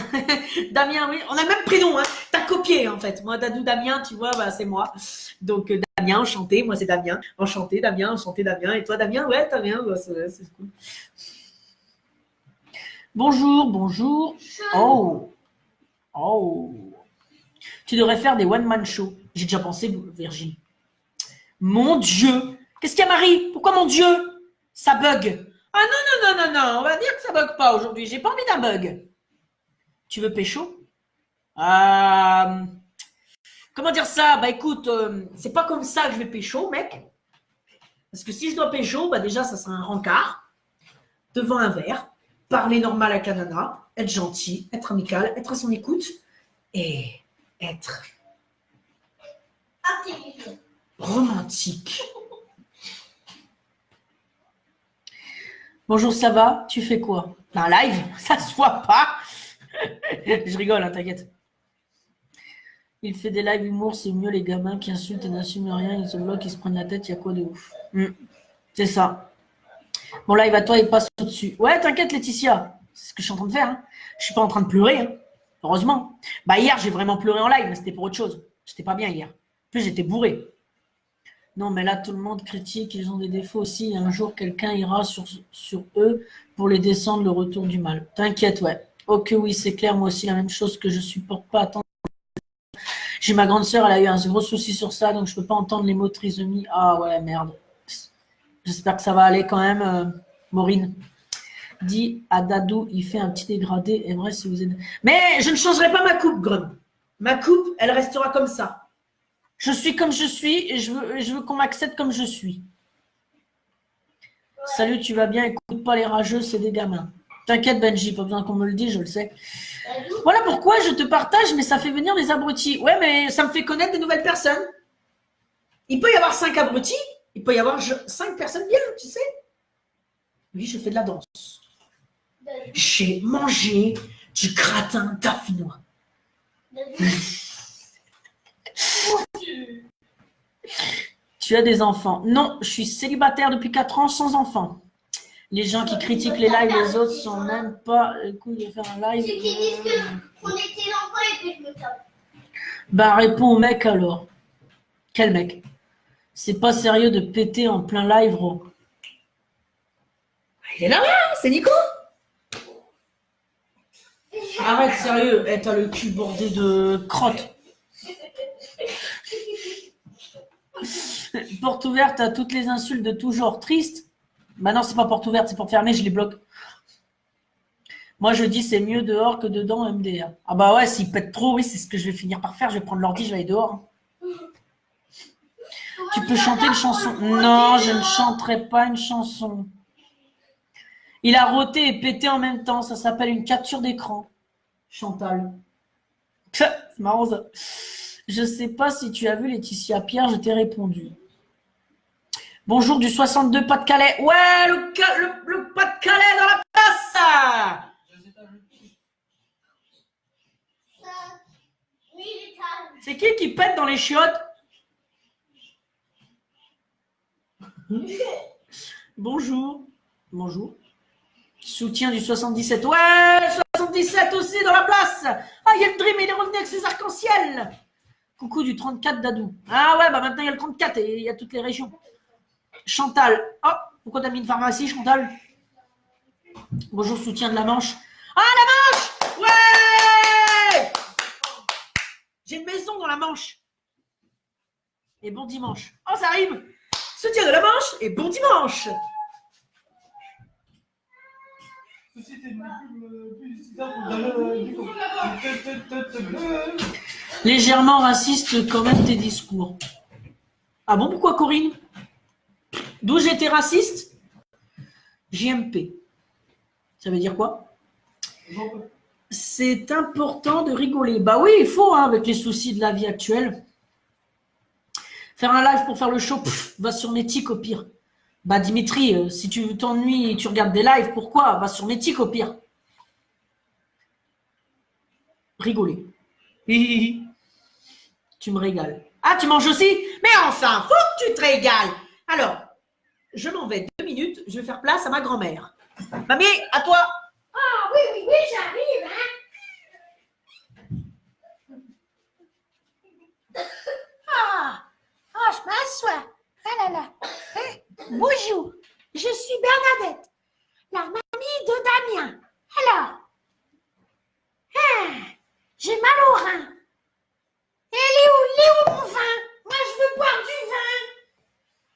[SPEAKER 3] Damien, oui. On a le même prénom, hein. T'as copié, en fait. Moi, Dadou, Damien, tu vois, bah, c'est moi. Donc, Damien, enchanté. Moi, c'est Damien. Enchanté, Damien, enchanté, Damien. Et toi, Damien, ouais, Damien, bah, c'est cool. Bonjour, bonjour. Oh. Tu devrais faire des one-man shows. J'ai déjà pensé, Virginie. Mon Dieu. Qu'est-ce qu'il y a, Marie? Pourquoi mon Dieu? Ça bug. Ah non, on va dire que ça bug pas aujourd'hui. J'ai pas envie d'un bug. Tu veux pécho? Comment dire ça? Bah écoute, c'est pas comme ça que je vais pécho, mec. Parce que si je dois pécho, bah déjà, ça sera un rencard, devant un verre, parler normal avec la nana, être gentil, être amical, être à son écoute et être
[SPEAKER 2] Intelligent.
[SPEAKER 3] romantique. Bonjour, ça va? Tu fais quoi? Un live? Ça se voit pas. Je rigole, hein, t'inquiète. Il fait des lives humour, c'est mieux les gamins qui insultent et n'assument rien, ils se bloquent, ils se prennent la tête, il y a quoi de ouf? C'est ça. Bon, là, il va toi, il passe au-dessus. Ouais, t'inquiète, Laetitia. C'est ce que je suis en train de faire. Hein. Je suis pas en train de pleurer. Hein. Heureusement. Bah, hier, j'ai vraiment pleuré en live, mais c'était pour autre chose. J'étais pas bien hier. En plus, j'étais bourré. Non, mais là, tout le monde critique. Ils ont des défauts aussi. Et un jour, quelqu'un ira sur eux pour les descendre le retour du mal. T'inquiète, ouais. Ok, oui, c'est clair. Moi aussi, la même chose que je supporte pas attendre. J'ai ma grande sœur, elle a eu un gros souci sur ça, donc je peux pas entendre les mots trisomie. Ah ouais, merde. J'espère que ça va aller quand même, Maureen. Dis à Dadou, il fait un petit dégradé. Aimerait si vous êtes. Mais je ne changerai pas ma coupe, Grum. Ma coupe, elle restera comme ça. Je suis comme je suis et je veux qu'on m'accepte comme je suis. Salut, tu vas bien? Écoute pas les rageux, c'est des gamins. T'inquiète, Benji, pas besoin qu'on me le dise, je le sais. Voilà pourquoi je te partage, mais ça fait venir des abrutis. Ouais, mais ça me fait connaître des nouvelles personnes. Il peut y avoir 5 abrutis, il peut y avoir 5 personnes bien, tu sais. Oui, je fais de la danse. J'ai mangé du gratin dauphinois. Tu as des enfants? Non, je suis célibataire depuis 4 ans sans enfants. Les gens qui critiquent les lives, les autres sont même pas le coup de faire un live.
[SPEAKER 2] Ceux qui disent qu'on était l'enfant et que je me tape.
[SPEAKER 3] Bah, réponds au mec alors. Quel mec? C'est pas sérieux de péter en plein live, bro. Il est là, c'est Nico. Arrête, sérieux. Eh, t'as le cul bordé de crotte. Porte ouverte à toutes les insultes de tout genre. Triste. Bah non, c'est pas porte ouverte, c'est porte fermée, je les bloque. Moi, je dis c'est mieux dehors que dedans, MDR. Ah bah ouais, s'ils pètent trop, oui, c'est ce que je vais finir par faire. Je vais prendre l'ordi, je vais aller dehors. Tu peux chanter une chanson? Non, je ne chanterai pas une chanson. Il a roté et pété en même temps. Ça s'appelle une capture d'écran. Chantal. C'est marrant ça. Je sais pas si tu as vu Laetitia Pierre, je t'ai répondu. Bonjour du 62 Pas-de-Calais. Ouais, le Pas-de-Calais dans la place. C'est qui pète dans les chiottes? Bonjour. Bonjour. Soutien du 77. Ouais, 77 aussi dans la place. Ah, il y a le Dream, il est revenu avec ses arcs-en-ciel. Coucou du 34 Dadou. Ah ouais, bah maintenant il y a le 34 et il y a toutes les régions. Chantal. Oh, pourquoi t'as mis une pharmacie, Chantal? Bonjour, soutien de la Manche. Ah, la Manche! Ouais! J'ai une maison dans la Manche. Et bon dimanche. Oh, ça rime! Soutien de la Manche et bon dimanche! Légèrement raciste quand même tes discours. Ah bon, pourquoi Corinne? D'où j'étais raciste? JMP. Ça veut dire quoi? C'est important de rigoler. Bah oui, il faut, hein, avec les soucis de la vie actuelle. Faire un live pour faire le show, va sur Mythique au pire. Bah Dimitri, si tu t'ennuies et tu regardes des lives, pourquoi? Va sur Mythique au pire. Rigoler. Tu me régales. Ah, tu manges aussi? Mais enfin, faut que tu te régales. Alors, je m'en vais 2 minutes, je vais faire place à ma grand-mère. Mamie, à toi.
[SPEAKER 2] Ah oui, j'arrive, hein. Je m'assois. Ah là là. Bonjour, je suis Bernadette, la mamie de Damien. Alors, j'ai mal au rein. Et il est où mon vin? Moi, je veux boire du vin.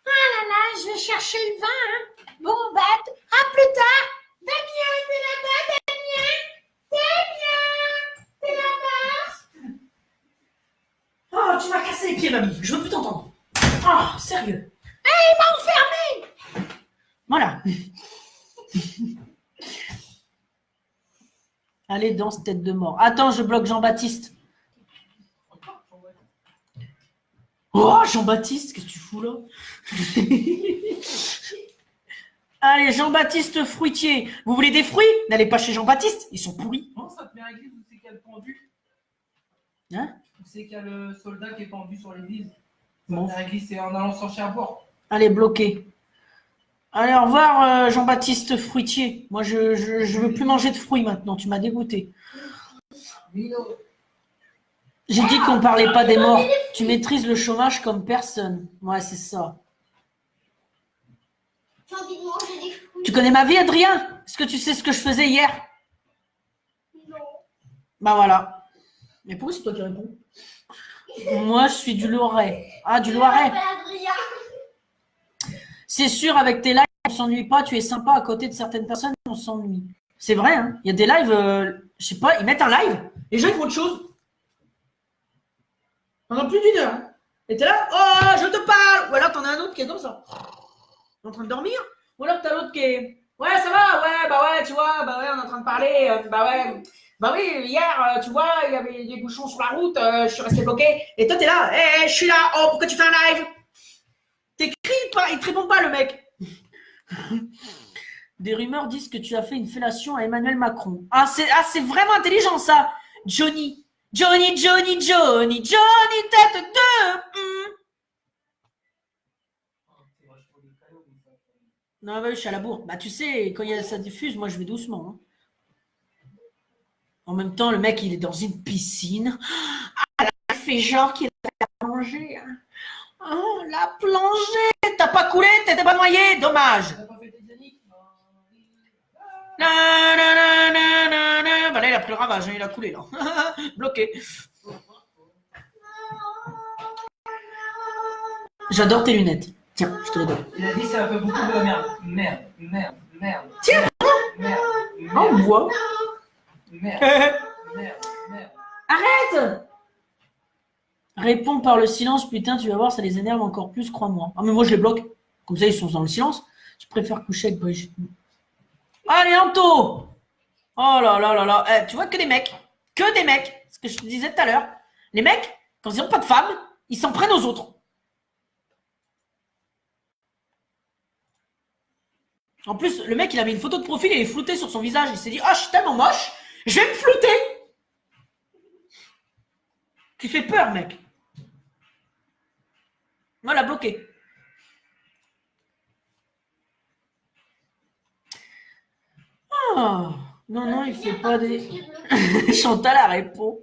[SPEAKER 2] Ah là là, je vais chercher le vin. Hein. Bon, bah, à plus tard. Damien, t'es là-bas, Damien? Damien, t'es là-bas?
[SPEAKER 3] Oh, tu m'as cassé les pieds, mamie. Je veux plus t'entendre. Oh, sérieux.
[SPEAKER 2] Il m'a enfermé.
[SPEAKER 3] Voilà. Allez, danse tête de mort. Attends, je bloque Jean-Baptiste. Oh, Jean-Baptiste, qu'est-ce que tu fous là? Allez, Jean-Baptiste fruitier. Vous voulez des fruits? N'allez pas chez Jean-Baptiste, ils sont pourris.
[SPEAKER 1] Non, ça te met à l'église où c'est qu'il y a le pendu?
[SPEAKER 3] Hein?
[SPEAKER 1] Où c'est qu'il y a le soldat qui est pendu sur l'église? Ça
[SPEAKER 3] Bon.
[SPEAKER 1] te met à l'église, c'est en allant s'en chercher à boire.
[SPEAKER 3] Allez, bloqué. Allez, au revoir, Jean-Baptiste Fruitier. Moi, je veux plus manger de fruits maintenant. Tu m'as dégoûté. J'ai dit qu'on parlait pas des morts. Tu maîtrises le chômage comme personne. Ouais, c'est ça.
[SPEAKER 2] J'ai envie de manger des fruits.
[SPEAKER 3] Tu connais ma vie, Adrien? Est-ce que tu sais ce que je faisais hier?
[SPEAKER 2] Non.
[SPEAKER 3] Bah voilà. Mais pourquoi c'est toi qui réponds? Moi, je suis du Loiret. Ah, du Loiret.
[SPEAKER 2] Je m'appelle Adrien.
[SPEAKER 3] C'est sûr, avec tes lives, on s'ennuie pas. Tu es sympa à côté de certaines personnes, on s'ennuie. C'est vrai, hein. Il y a des lives, je sais pas, ils mettent un live. Les gens, ils font autre chose. Pendant plus d'une heure. Et t'es là, oh, je te parle. Ou alors, t'en as un autre qui est comme ça. En train de dormir. Ou alors, t'as l'autre qui est, ouais, ça va, ouais, bah ouais, tu vois, bah ouais, on est en train de parler, bah ouais. Bah oui, hier, tu vois, il y avait des bouchons sur la route, je suis resté bloqué. Et toi, t'es là, hé, je suis là, oh, pourquoi tu fais un live? T'écris pas, il te répond pas, le mec. Des rumeurs disent que tu as fait une fellation à Emmanuel Macron. Ah, c'est vraiment intelligent, ça. Johnny, tête de... Non, bah, je suis à la bourre. Bah, tu sais, quand ça diffuse, moi, je vais doucement. Hein. En même temps, le mec, il est dans une piscine. Ah, là, il fait genre qu'il a plongé. Hein. Oh, la plongée. T'as pas coulé, t'étais pas noyé. Dommage. Bah là, il a pris le ravage, hein, il a coulé, là. Bloqué. J'adore tes lunettes. Tiens, je te les donne.
[SPEAKER 1] Il a dit ça fait beaucoup de merde. Merde.
[SPEAKER 3] Tiens.
[SPEAKER 1] Merde.
[SPEAKER 3] Oh, on voit.
[SPEAKER 1] Merde.
[SPEAKER 3] Arrête. Réponds par le silence, putain, tu vas voir, ça les énerve encore plus, crois-moi. Ah, mais moi, je les bloque. Comme ça, ils sont dans le silence. Je préfère coucher avec Brigitte. Allez, Anto. Oh là là là là. Eh, tu vois que des mecs. Que des mecs. Ce que je te disais tout à l'heure. Les mecs, quand ils n'ont pas de femme, ils s'en prennent aux autres. En plus, le mec, il avait une photo de profil et il est flouté sur son visage. Il s'est dit, ah, je suis tellement moche, je vais me flouter. Tu fais peur, mec. Moi, l'a bloqué. Oh, non, il fait pas des... Chantal a répond.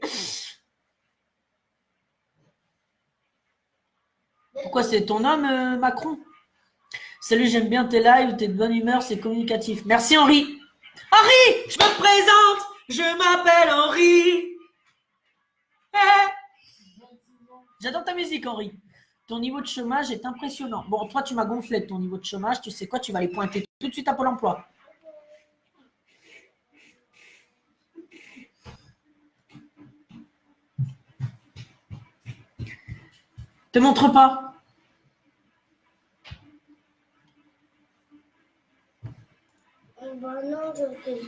[SPEAKER 3] Pourquoi c'est ton homme, Macron? Salut, j'aime bien tes lives, t'es de bonne humeur, c'est communicatif. Merci, Henri. Henri, je me présente, je m'appelle Henri. J'adore ta musique, Henri. Ton niveau de chômage est impressionnant. Bon, toi, tu m'as gonflé de ton niveau de chômage. Tu sais quoi, tu vas les pointer tout de suite à Pôle emploi. Te montre pas.
[SPEAKER 2] Bah non, je fais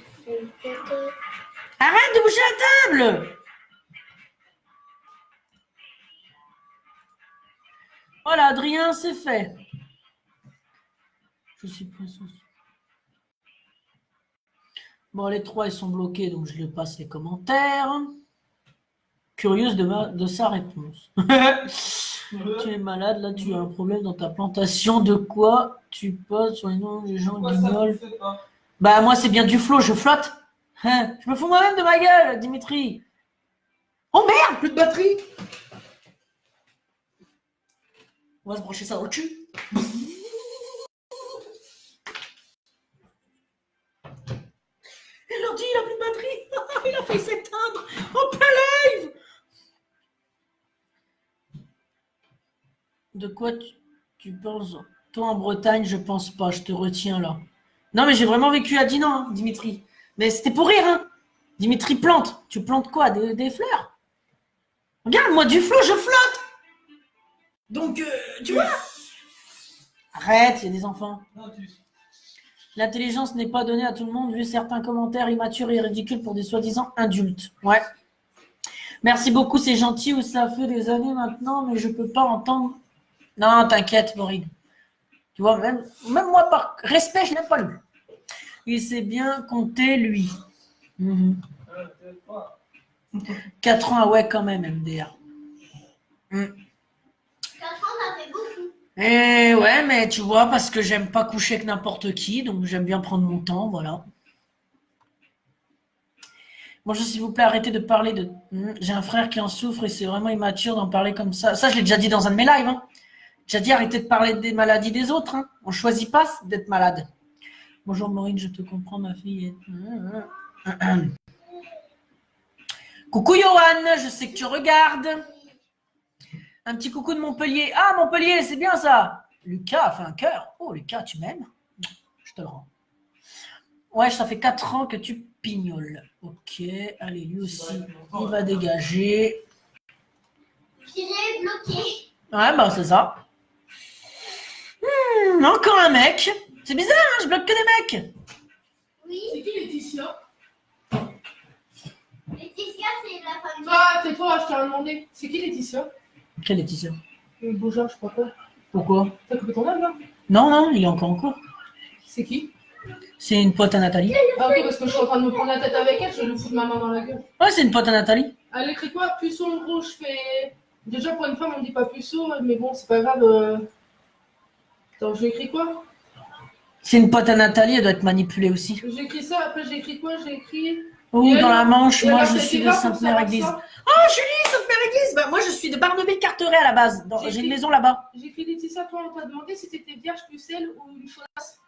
[SPEAKER 3] Arrête de bouger la table. Voilà, Adrien, c'est fait. Je suis princesse. Bon, les trois, ils sont bloqués, donc je les passe les commentaires. Curieuse de sa réponse. Tu es malade, là, tu as un problème dans ta plantation. De quoi tu poses sur les noms des gens guignols? Bah, moi, c'est bien du flot, je flotte. Hein, je me fous moi-même de ma gueule, Dimitri. Oh merde, plus de batterie. On va se brancher ça dans le cul. Et l'ordi, il a plus de batterie. Il a failli s'éteindre en plein live. De quoi tu penses? Toi, en Bretagne, je pense pas. Je te retiens là. Non, mais j'ai vraiment vécu à Dinan, hein, Dimitri. Mais c'était pour rire, hein. Dimitri plante. Tu plantes quoi? Des fleurs? Regarde, moi, du flot, je flotte. Donc, tu vois. Arrête, il y a des enfants. L'intelligence n'est pas donnée à tout le monde, vu certains commentaires immatures et ridicules pour des soi-disant adultes. Ouais. Merci beaucoup, c'est gentil, ou ça fait des années maintenant, mais je peux pas entendre. Non, t'inquiète, Maureen. Tu vois, même moi, par respect, je n'ai pas lu. Il sait bien compter, lui. 4 ans, ah ouais, quand même, MDR.
[SPEAKER 2] 4 ans, ça fait beaucoup.
[SPEAKER 3] Et ouais, mais tu vois, parce que j'aime pas coucher avec n'importe qui, donc j'aime bien prendre mon temps, voilà. Bonjour, s'il vous plaît, arrêtez de parler de... J'ai un frère qui en souffre et c'est vraiment immature d'en parler comme ça. Ça, je l'ai déjà dit dans un de mes lives. Hein. J'ai déjà dit arrêtez de parler des maladies des autres. Hein. On choisit pas d'être malade. Bonjour Maureen, je te comprends, ma fille. Coucou Johan, je sais que tu regardes. Un petit coucou de Montpellier. Ah, Montpellier, c'est bien ça. Lucas a fait un cœur. Oh, Lucas, tu m'aimes? Je te le rends. Ouais, ça fait 4 ans que tu pignoles. Ok, allez, lui aussi, il va dégager.
[SPEAKER 2] Il est bloqué.
[SPEAKER 3] Ouais, bah c'est ça. Encore un mec. C'est bizarre, hein, je bloque que des mecs.
[SPEAKER 2] Oui,
[SPEAKER 4] C'est qui Laetitia?
[SPEAKER 2] Laetitia, c'est la famille.
[SPEAKER 4] Ah, tais-toi, je t'ai rien demandé. C'est qui Laetitia?
[SPEAKER 3] Quelle Laetitia?
[SPEAKER 4] Beaujard, je crois pas.
[SPEAKER 3] Pourquoi?
[SPEAKER 4] T'as coupé ton âme là?
[SPEAKER 3] Non, non, il est encore en cours.
[SPEAKER 4] C'est qui?
[SPEAKER 3] C'est une pote à Nathalie.
[SPEAKER 4] Ah, ok, parce que je suis en train de me prendre la tête avec elle, je vais lui foutre ma main dans la gueule.
[SPEAKER 3] Ouais, c'est une pote à Nathalie.
[SPEAKER 4] Elle écrit quoi? Puceau, en gros, je fais. Déjà, pour une femme, on dit pas puceau, mais bon, c'est pas grave. Attends, j'ai écrit quoi?
[SPEAKER 3] C'est une pote à Nathalie, elle doit être manipulée aussi.
[SPEAKER 4] J'ai écrit ça, après j'ai écrit quoi? J'ai écrit.
[SPEAKER 3] Oh,
[SPEAKER 4] Et
[SPEAKER 3] dans
[SPEAKER 4] elle-
[SPEAKER 3] la Manche,
[SPEAKER 4] et
[SPEAKER 3] moi
[SPEAKER 4] elle a
[SPEAKER 3] je
[SPEAKER 4] fait
[SPEAKER 3] suis
[SPEAKER 4] des
[SPEAKER 3] de
[SPEAKER 4] bars pour
[SPEAKER 3] Sainte-Mère-Église.
[SPEAKER 4] savoir
[SPEAKER 3] Oh, Julie, Sainte-Mère-Église. Bah, moi je suis de Barneville-Carteret à la base.
[SPEAKER 4] J'ai
[SPEAKER 3] J'ai une
[SPEAKER 4] écrit-
[SPEAKER 3] maison là-bas.
[SPEAKER 4] J'ai écrit Laetitia, toi, on t'a demandé si t'étais vierge, pucelle ou une chaudasse.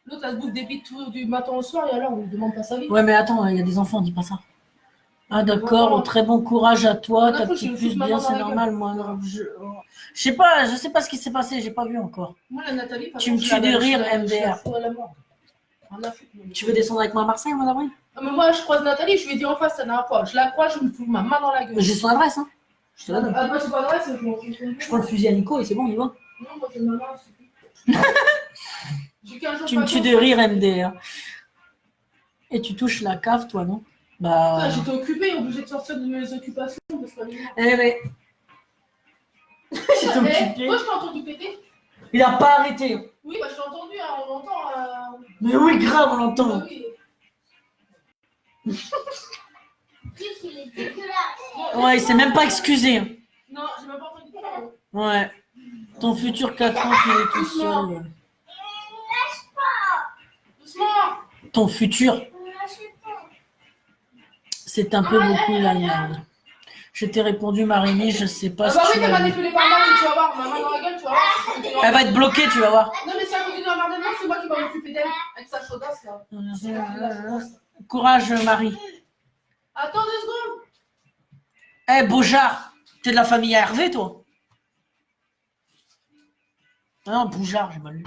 [SPEAKER 4] L'autre, elle se bouffe des bites du matin au soir et alors, on lui demande pas sa vie.
[SPEAKER 3] Ouais, mais attends, il y a des enfants, dis pas ça. Ah d'accord,
[SPEAKER 4] Vraiment.
[SPEAKER 3] très bon courage à toi,
[SPEAKER 4] D'un
[SPEAKER 3] ta
[SPEAKER 4] coup, je
[SPEAKER 3] petite
[SPEAKER 4] me
[SPEAKER 3] puce,
[SPEAKER 4] fous ma
[SPEAKER 3] bien,
[SPEAKER 4] main dans
[SPEAKER 3] c'est
[SPEAKER 4] la
[SPEAKER 3] normal, moi. Non, je sais pas ce qui s'est passé, j'ai pas vu encore.
[SPEAKER 4] Moi, la Nathalie, de toute
[SPEAKER 3] Tu me
[SPEAKER 4] façon,
[SPEAKER 3] tues
[SPEAKER 4] je
[SPEAKER 3] de
[SPEAKER 4] la-
[SPEAKER 3] rire,
[SPEAKER 4] je la- je la
[SPEAKER 3] MDR.
[SPEAKER 4] fous à la mort. Rien à foutre, moi.
[SPEAKER 3] Tu veux descendre avec moi à Marseille au mois d'avril?
[SPEAKER 4] Ah, mais moi, je croise Nathalie, je lui ai dit en face la dernière fois. Je la crois, je me fous ma main dans la gueule.
[SPEAKER 3] J'ai son adresse, hein. Je te la donne.
[SPEAKER 4] Ah, moi, c'est pas vrai, c'est bon.
[SPEAKER 3] Je prends le fusil à Nico et c'est bon, on y va.
[SPEAKER 4] Non, moi, c'est ma main, c'est tout. J'ai 15 jours
[SPEAKER 3] Tu me
[SPEAKER 4] pas
[SPEAKER 3] tues
[SPEAKER 4] de
[SPEAKER 3] de rire, MDR. Et tu touches la cave, toi, non? Bah.
[SPEAKER 4] Ah, j'étais occupée, obligée de sortir de mes occupations. Parce que...
[SPEAKER 3] Eh mais. J'étais occupé.
[SPEAKER 4] Moi, je t'ai entendu péter.
[SPEAKER 3] Il a pas arrêté.
[SPEAKER 4] Oui, bah, je t'ai entendu, hein, on l'entend.
[SPEAKER 3] Mais oui, grave, on l'entend.
[SPEAKER 4] Ah, oui.
[SPEAKER 2] Plus, il est dégueulasse.
[SPEAKER 3] Ouais, il s'est même pas excusé. hein.
[SPEAKER 4] Non, j'ai même pas entendu parler.
[SPEAKER 3] Ouais. Ton futur 4 ans qu'il est tout seul.
[SPEAKER 4] Doucement.
[SPEAKER 3] Ton futur,
[SPEAKER 2] Lâchez pas.
[SPEAKER 3] c'est un peu beaucoup la merde. Je t'ai répondu, Marini, je sais pas
[SPEAKER 4] Ah,
[SPEAKER 3] si
[SPEAKER 4] bah oui,
[SPEAKER 3] tu
[SPEAKER 4] t'es
[SPEAKER 3] l'as vu.
[SPEAKER 4] manipulé par moi, tu vas voir. Ma main dans la gueule, tu vas voir.
[SPEAKER 3] Elle va être bloquée, tu vas voir.
[SPEAKER 4] Non, mais si elle continue à avoir des mains, c'est moi qui vais m'occuper d'elle. Avec sa chaudasse, là.
[SPEAKER 3] Courage, Marie.
[SPEAKER 4] Attends 2 secondes.
[SPEAKER 3] Eh, Beaujard, t'es de la famille Hervé, toi? Ah non, Boujard, j'ai mal lu.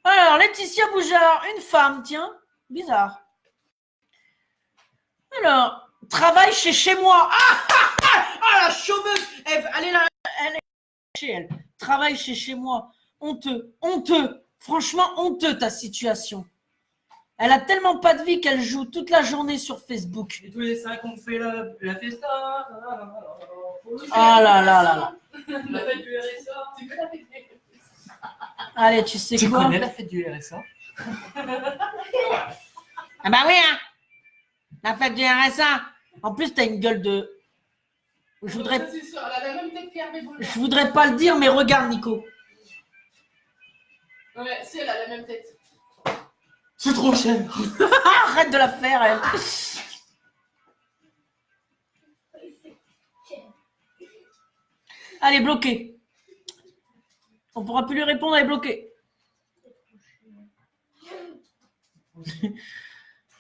[SPEAKER 3] Alors, Laetitia Boujard, une femme, tiens. Bizarre. Alors, travaille chez moi. Ah, la chômeuse. Elle est là, elle est chez elle. Travaille chez moi. Honteux, honteux. Franchement, honteux ta situation. Elle a tellement pas de vie qu'elle joue toute la journée sur Facebook.
[SPEAKER 1] Et tous les 5 on fait la festa.
[SPEAKER 3] Ah là là là là.
[SPEAKER 1] La fête du RSA.
[SPEAKER 4] Tu veux la fête du
[SPEAKER 3] Allez, tu sais
[SPEAKER 1] Tu
[SPEAKER 3] quoi?
[SPEAKER 1] connais la fête du RSA?
[SPEAKER 3] Ah bah oui, hein. La fête du RSA. En plus, t'as une gueule de... Je voudrais...
[SPEAKER 4] C'est sûr, elle a la même tête qu'Hervé Beaujard.
[SPEAKER 3] Je voudrais pas le dire, mais regarde, Nico.
[SPEAKER 4] Ouais, si, elle a la même tête.
[SPEAKER 1] C'est trop cher.
[SPEAKER 3] Arrête de la faire, elle. Elle est bloquée. On pourra plus lui répondre, elle est bloquée.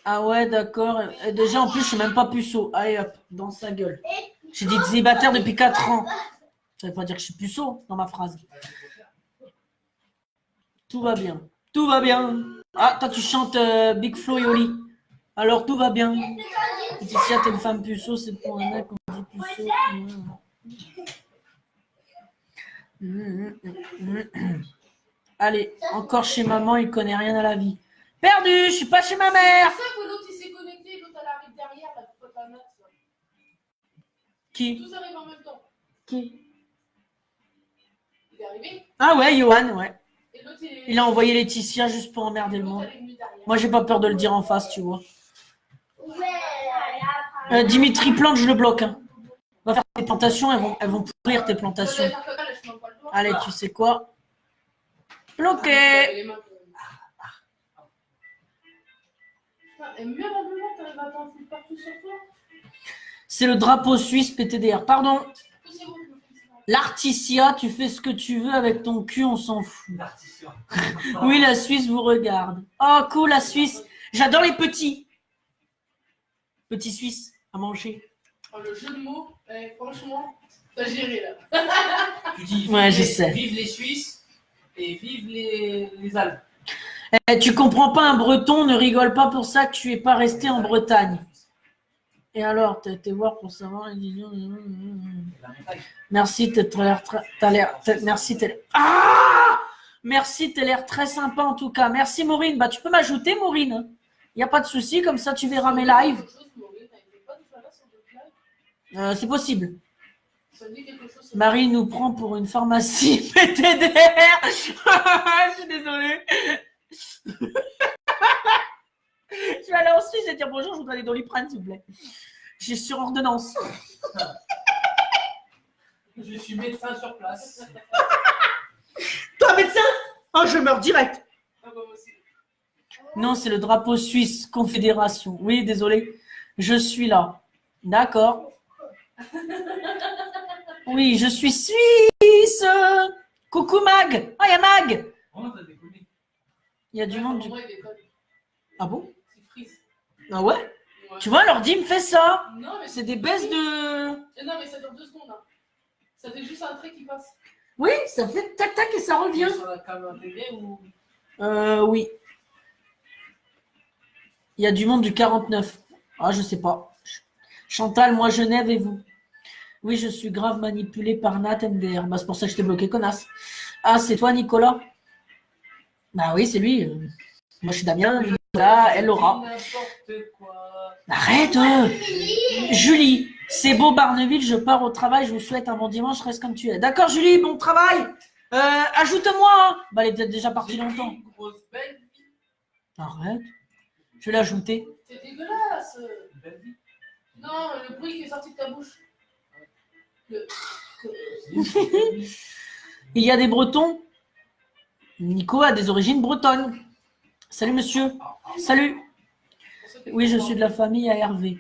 [SPEAKER 3] Ah ouais, d'accord. Et déjà, en plus, je suis même pas puceau. Allez, hop, dans sa gueule. J'ai dit célibataire depuis 4 ans. Ça veut pas dire que je suis puceau dans ma phrase. Tout va bien. Tout va bien. Ah, toi, tu chantes Big Flo et Oli. Alors, tout va bien. Et si t'es une femme puceau, c'est pour un mec qu'on dit puceau. Allez, encore chez maman, il connaît rien à la vie. Perdu, je suis pas chez ma mère.
[SPEAKER 4] C'est ça que l'autre il s'est connecté, l'autre elle arrive derrière, la pote à Max. là.
[SPEAKER 3] Qui?
[SPEAKER 4] Tous arrivent en même temps.
[SPEAKER 3] Qui?
[SPEAKER 4] Il est arrivé.
[SPEAKER 3] Ah ouais, Johan, ouais.
[SPEAKER 4] Et l'autre il est.
[SPEAKER 3] Il a envoyé Laetitia juste pour emmerder le monde.
[SPEAKER 4] L'autre, elle est venue derrière.
[SPEAKER 3] Moi, j'ai pas peur de le dire en face, tu vois.
[SPEAKER 2] Ouais.
[SPEAKER 3] Dimitri Plante, je le bloque. Hein. On va faire tes plantations, elles vont pourrir tes
[SPEAKER 4] Je vais
[SPEAKER 3] plantations.
[SPEAKER 4] faire caca, là, je prends pas le temps.
[SPEAKER 3] Allez, tu sais quoi? Bloqué.
[SPEAKER 4] Les mains, quand même. Putain, et même en blanc, t'arrives à t'en foutre partout sur toi.
[SPEAKER 3] C'est le drapeau suisse PTDR. Pardon.
[SPEAKER 4] Poussez-vous, je me fais ça.
[SPEAKER 3] L'articia, tu fais ce que tu veux avec ton cul, on s'en fout.
[SPEAKER 1] L'artisan.
[SPEAKER 3] Oui, la Suisse vous regarde. Oh, cool, la Suisse. J'adore les petits. Petits Suisses à manger.
[SPEAKER 4] Oh, le jeu de mots, franchement, t'as géré là.
[SPEAKER 1] Tu dis
[SPEAKER 3] Ouais, je sais.
[SPEAKER 1] vive les Suisses et vive les Alpes.
[SPEAKER 3] Eh, tu comprends pas un breton, ne rigole pas pour ça que tu es pas resté en Bretagne. Et alors, t'as été voir pour savoir. Merci, merci, merci, t'as l'air très sympa en tout cas. Merci Maureen. Bah, tu peux m'ajouter Maureen. Il n'y a pas de souci, comme ça tu verras mes lives. C'est possible. Marie nous prend pour une pharmacie PTDR. Je suis désolée. Je vais aller en Suisse et dire bonjour, je voudrais des Doliprane, s'il vous plaît. J'ai sur ordonnance.
[SPEAKER 1] Je suis médecin sur place.
[SPEAKER 3] Toi, médecin? Oh, je meurs direct.
[SPEAKER 4] Ah bah, moi aussi.
[SPEAKER 3] Non, c'est le drapeau suisse, confédération. Oui, désolé. Je suis là. D'accord. Oui, je suis suisse. Coucou Mag. Oh, il y a Mag.
[SPEAKER 1] Oh, t'as déconné.
[SPEAKER 3] Il y a du monde.
[SPEAKER 4] En vrai, il déconne.
[SPEAKER 3] Ah bon?
[SPEAKER 4] C'est freeze.
[SPEAKER 3] Ah ouais?
[SPEAKER 4] Ouais.
[SPEAKER 3] Tu vois, l'ordi me fait ça.
[SPEAKER 4] Non, mais
[SPEAKER 3] C'est des baisses de...
[SPEAKER 4] Non, mais ça dure 2 secondes. Hein. Ça fait juste un trait qui passe.
[SPEAKER 3] Oui, ça fait tac tac et ça revient.
[SPEAKER 1] Sur la caméra intégrée ou...
[SPEAKER 3] Oui. Il y a du monde du 49. Ah, je sais pas. Chantal, moi Genève et vous? Oui, je suis grave manipulée par Nat MDR. Bah, c'est pour ça que je t'ai bloqué, connasse. Ah, c'est toi, Nicolas? Bah oui, c'est lui. Moi, je suis Damien, Nicolas, elle Laura.
[SPEAKER 1] N'importe quoi.
[SPEAKER 3] Arrête! Julie, c'est beau Barneville, je pars au travail, je vous souhaite un bon dimanche, reste comme tu es. D'accord, Julie, bon travail! Ajoute-moi! Hein. Bah, elle est peut-être déjà partie longtemps.
[SPEAKER 1] Une grosse belle vie.
[SPEAKER 3] Arrête. Je vais l'ajouter.
[SPEAKER 4] C'est dégueulasse.
[SPEAKER 1] Une belle vie.
[SPEAKER 4] Non, le bruit qui est sorti de ta bouche.
[SPEAKER 3] Il y a des Bretons. Nico a des origines bretonnes. Salut, monsieur. Salut. Oui, je suis de la famille à Hervé.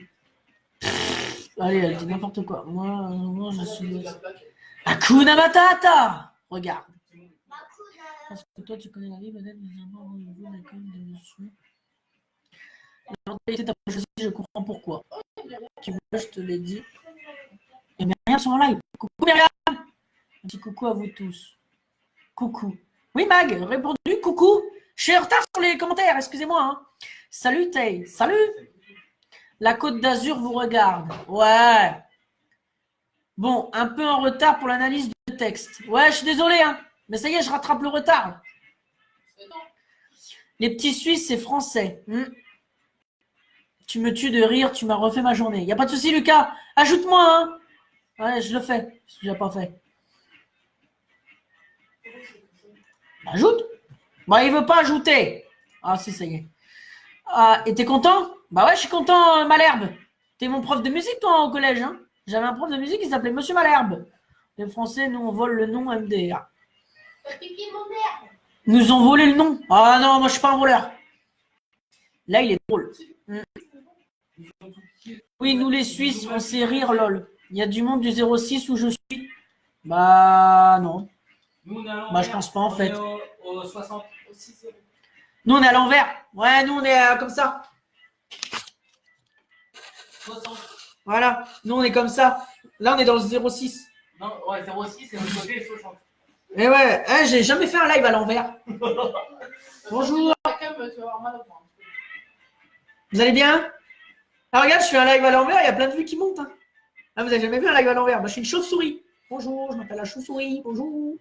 [SPEAKER 3] Allez, elle dit n'importe quoi. Moi, je suis... Hakuna Matata. Regarde. Parce que toi, tu connais la vie, peut-être, mais d'abord, au niveau de l'école des notions. La mentalité t'as pas choisi, je comprends pourquoi. Tu vois, je te l'ai dit. Et Myriam sur mon live. Coucou Myriam. Un petit coucou à vous tous. Coucou. Oui, Mag, répondu. Coucou. Je suis en retard sur les commentaires, excusez-moi. Hein. Salut, Tay. Salut. La Côte d'Azur vous regarde. Ouais. Bon, un peu en retard pour l'analyse de texte. Ouais, je suis désolé, hein. Mais ça y est, je rattrape le retard. Les petits Suisses, c'est français. Tu me tues de rire, tu m'as refait ma journée. Il n'y a pas de souci, Lucas. Ajoute-moi, hein. Ouais, je le fais. Je l'ai pas fait. Ajoute. Bah, il veut pas ajouter. Ah, si, ça y est. Ah, et t'es content? Bah ouais, je suis content, Malherbe. T'es mon prof de musique, toi, au collège, hein? J'avais un prof de musique qui s'appelait Monsieur Malherbe. Les Français, nous, on vole le nom MDR.
[SPEAKER 2] T'as piqué mon merde.
[SPEAKER 3] Nous ont volé le nom. Ah non, moi, je suis pas un voleur. Là, il est drôle. Oui, nous, les Suisses, on sait rire, lol. Il y a du monde du 06 où je suis. Bah, non.
[SPEAKER 1] Nous, on est à l'envers.
[SPEAKER 3] Bah, je pense pas, en
[SPEAKER 1] On
[SPEAKER 3] fait.
[SPEAKER 1] est au 60.
[SPEAKER 4] Au 6-0.
[SPEAKER 3] Nous, on est à l'envers. Ouais, nous, on est comme ça.
[SPEAKER 1] 60.
[SPEAKER 3] Voilà. Nous, on est comme ça. Là, on est dans le 06.
[SPEAKER 1] Non, ouais, 06 et l'autre côté, 60.
[SPEAKER 3] Et ouais, hein, j'ai jamais fait un live à l'envers. Bonjour.
[SPEAKER 4] La cam, tu vas avoir mal au point.
[SPEAKER 3] Vous allez bien? Ah, regarde, je fais un live à l'envers, il y a plein de vues qui montent. Hein. Ah, vous avez jamais vu un live à l'envers? Moi, je suis une chauve-souris. Bonjour, je m'appelle la chauve-souris. Bonjour.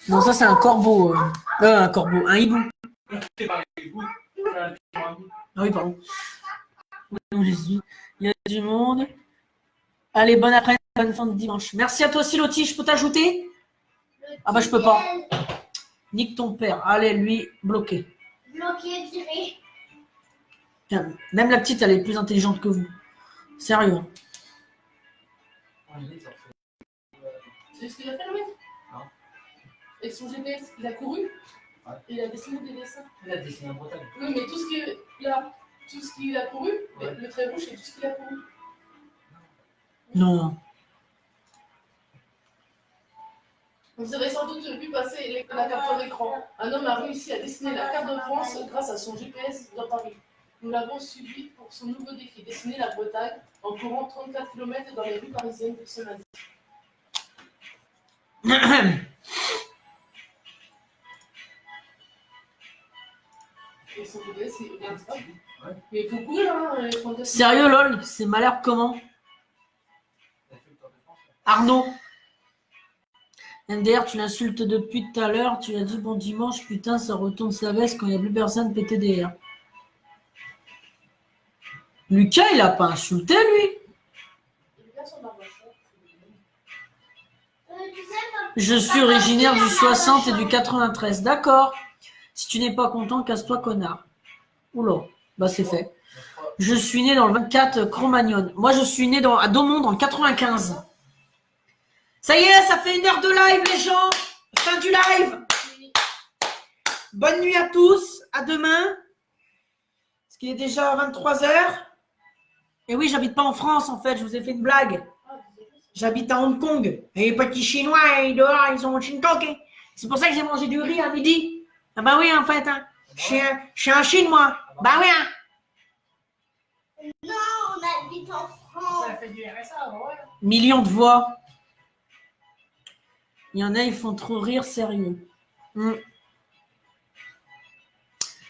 [SPEAKER 3] Non, ça, c'est un corbeau. Un corbeau, un hibou.
[SPEAKER 1] C'est pareil.
[SPEAKER 3] Ah oui, pardon. Il y a du monde. Allez, bonne après-midi, bonne fin de dimanche. Merci à toi aussi, Loti. Je peux t'ajouter? Ah bah, je peux pas. Nique ton père. Allez, lui, bloqué.
[SPEAKER 2] Bloqué, viré.
[SPEAKER 3] Putain, même la petite, elle est plus intelligente que vous. Sérieux.
[SPEAKER 4] Tu sais ce qu'il a fait le mec?
[SPEAKER 1] Non.
[SPEAKER 4] Avec son GPS, il a couru.
[SPEAKER 1] Ouais.
[SPEAKER 4] Et il a dessiné des dessins.
[SPEAKER 1] Il a dessiné en Bretagne.
[SPEAKER 4] Oui, mais tout ce qu'il a couru,
[SPEAKER 1] Ouais.
[SPEAKER 4] le trait rouge, c'est tout ce qu'il a couru.
[SPEAKER 3] Non.
[SPEAKER 4] Vous avez sans doute vu passer la capture d'écran. Un homme a réussi à dessiner la carte de France grâce à son GPS dans Paris. Nous l'avons suivi pour son nouveau défi, dessiner la Bretagne en courant 34 km dans les rues parisiennes de ce lundi. Et son GPS, il regarde ça.
[SPEAKER 1] Ouais.
[SPEAKER 4] Mais il faut courir, hein, les 34
[SPEAKER 3] Sérieux, lol, c'est Malherbe comment?
[SPEAKER 1] Il a fait le Tour de France.
[SPEAKER 3] Arnaud. MDR, tu l'insultes depuis tout à l'heure. Tu l'as dit bon dimanche, putain, ça retourne sa veste quand il n'y a plus personne PTDR. Lucas, il a pas insulté, lui.
[SPEAKER 4] Il regarde son arbre à ça.
[SPEAKER 3] Je suis originaire du 60 et du 93. D'accord. Si tu n'es pas content, casse-toi, connard. Oula, bah c'est fait. Je suis né dans le 24 Cro-Magnon. Moi, je suis né à Daumont dans le 95. Ça y est, ça fait 1 heure de live, les gens. Fin du live. Bonne nuit à tous. À demain. Parce qu'il est déjà 23h. Et oui, j'habite pas en France, en fait. Je vous ai fait une blague. J'habite à Hong Kong. Et les petits Chinois, ils, dehors, ils ont Shintok. C'est pour ça que j'ai mangé du riz à midi. Ah bah oui, en fait. Hein. Je suis en Chine, moi. Bah oui, hein.
[SPEAKER 2] Non, on habite en France.
[SPEAKER 1] Ça a fait du RSA, ouais.
[SPEAKER 3] Millions de voix. Il y en a, ils font trop rire, sérieux.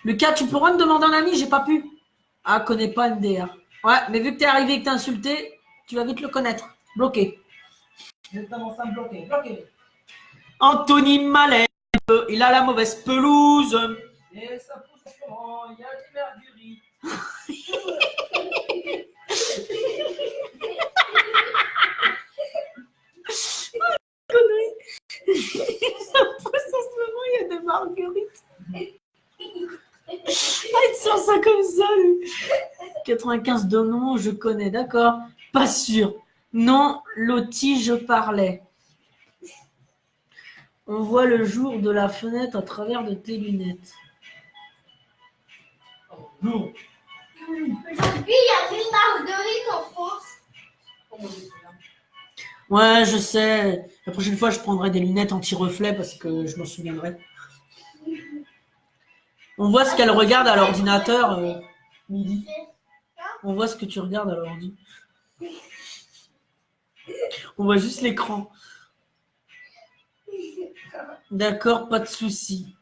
[SPEAKER 3] Lucas, tu pourras me demander un ami, j'ai pas pu. Ah, connais pas MDR. Ouais, mais vu que t'es arrivé et que t'es insulté, tu vas vite le connaître. Bloqué.
[SPEAKER 1] Je commence à me bloquer. Bloqué.
[SPEAKER 3] Anthony Malherbe, il a la mauvaise pelouse.
[SPEAKER 1] Et ça pousse comment? Il y a des marguerites.
[SPEAKER 3] Ça pousse en ce moment, il y a des marguerites. Ah, il te sort ça comme ça, lui. 95 de nom, je connais, d'accord. Pas sûr. Non, Loti, je parlais. On voit le jour de la fenêtre à travers de tes lunettes.
[SPEAKER 1] Non.
[SPEAKER 2] Aujourd'hui, il y a une marguerite en France.
[SPEAKER 3] Ouais, je sais. La prochaine fois, je prendrai des lunettes anti-reflet parce que je m'en souviendrai. On voit ce qu'elle regarde à l'ordinateur, Midi. On voit ce que tu regardes à l'ordi. On voit juste l'écran. D'accord, pas de souci.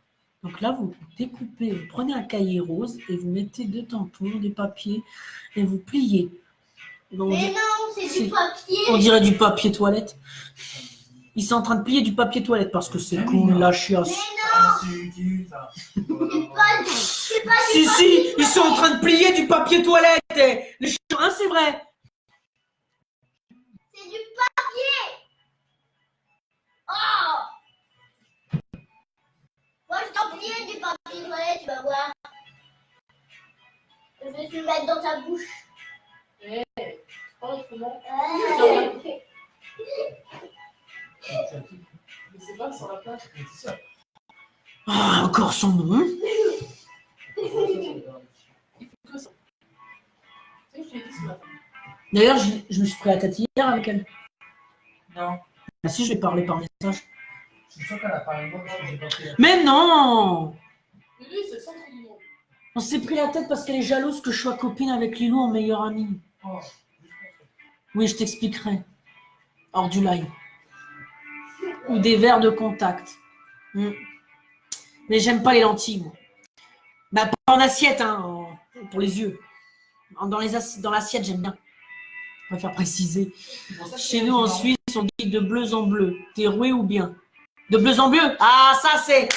[SPEAKER 3] Donc là, vous découpez, vous prenez un cahier rose et vous mettez 2 tampons, des papiers et vous pliez. Donc,
[SPEAKER 2] Mais non, c'est
[SPEAKER 3] Si.
[SPEAKER 2] du papier.
[SPEAKER 3] on dirait du papier toilette. Ils sont en train de plier du papier toilette parce que c'est cool, la chiasse.
[SPEAKER 1] Ah, c'est utile, ça.
[SPEAKER 2] C'est pas du
[SPEAKER 3] Si, ils sont en train de plier du papier toilette. Les chiens, hein, c'est vrai.
[SPEAKER 2] C'est du papier. Oh. Moi, je t'en plie du papier toilette, tu vas voir. Je vais te le mettre dans ta bouche.
[SPEAKER 4] Oh, comment?
[SPEAKER 2] Ouais.
[SPEAKER 4] Mais c'est pas sur la plage.
[SPEAKER 1] C'est ça.
[SPEAKER 3] Ah, encore son nom.
[SPEAKER 4] Il faut que ça. Tu sais, je t'ai dit ce matin.
[SPEAKER 3] D'ailleurs, je me suis pris la tête hier avec elle.
[SPEAKER 1] Non.
[SPEAKER 3] Ah si, je vais parler par message.
[SPEAKER 1] Je suis sûr qu'elle a parlé de moi parce que j'ai pas fait.
[SPEAKER 3] Mais non.
[SPEAKER 4] Mais lui, c'est le centre du monde.
[SPEAKER 3] On s'est pris la tête parce qu'elle est jalouse que je sois copine avec Lilou en meilleure amie.
[SPEAKER 1] Oh.
[SPEAKER 3] Oui, je t'expliquerai. Hors du live. Ou des verres de contact. Mais j'aime pas les lentilles, moi. Bah, pas en assiette, hein, pour les yeux. Dans l'assiette, j'aime bien. On va faire préciser.
[SPEAKER 1] C'est pour ça que
[SPEAKER 3] Chez
[SPEAKER 1] c'est
[SPEAKER 3] nous, en
[SPEAKER 1] différent.
[SPEAKER 3] Suisse, on dit de bleu en bleu. T'es roué ou bien? De bleu en bleu? Ah, ça c'est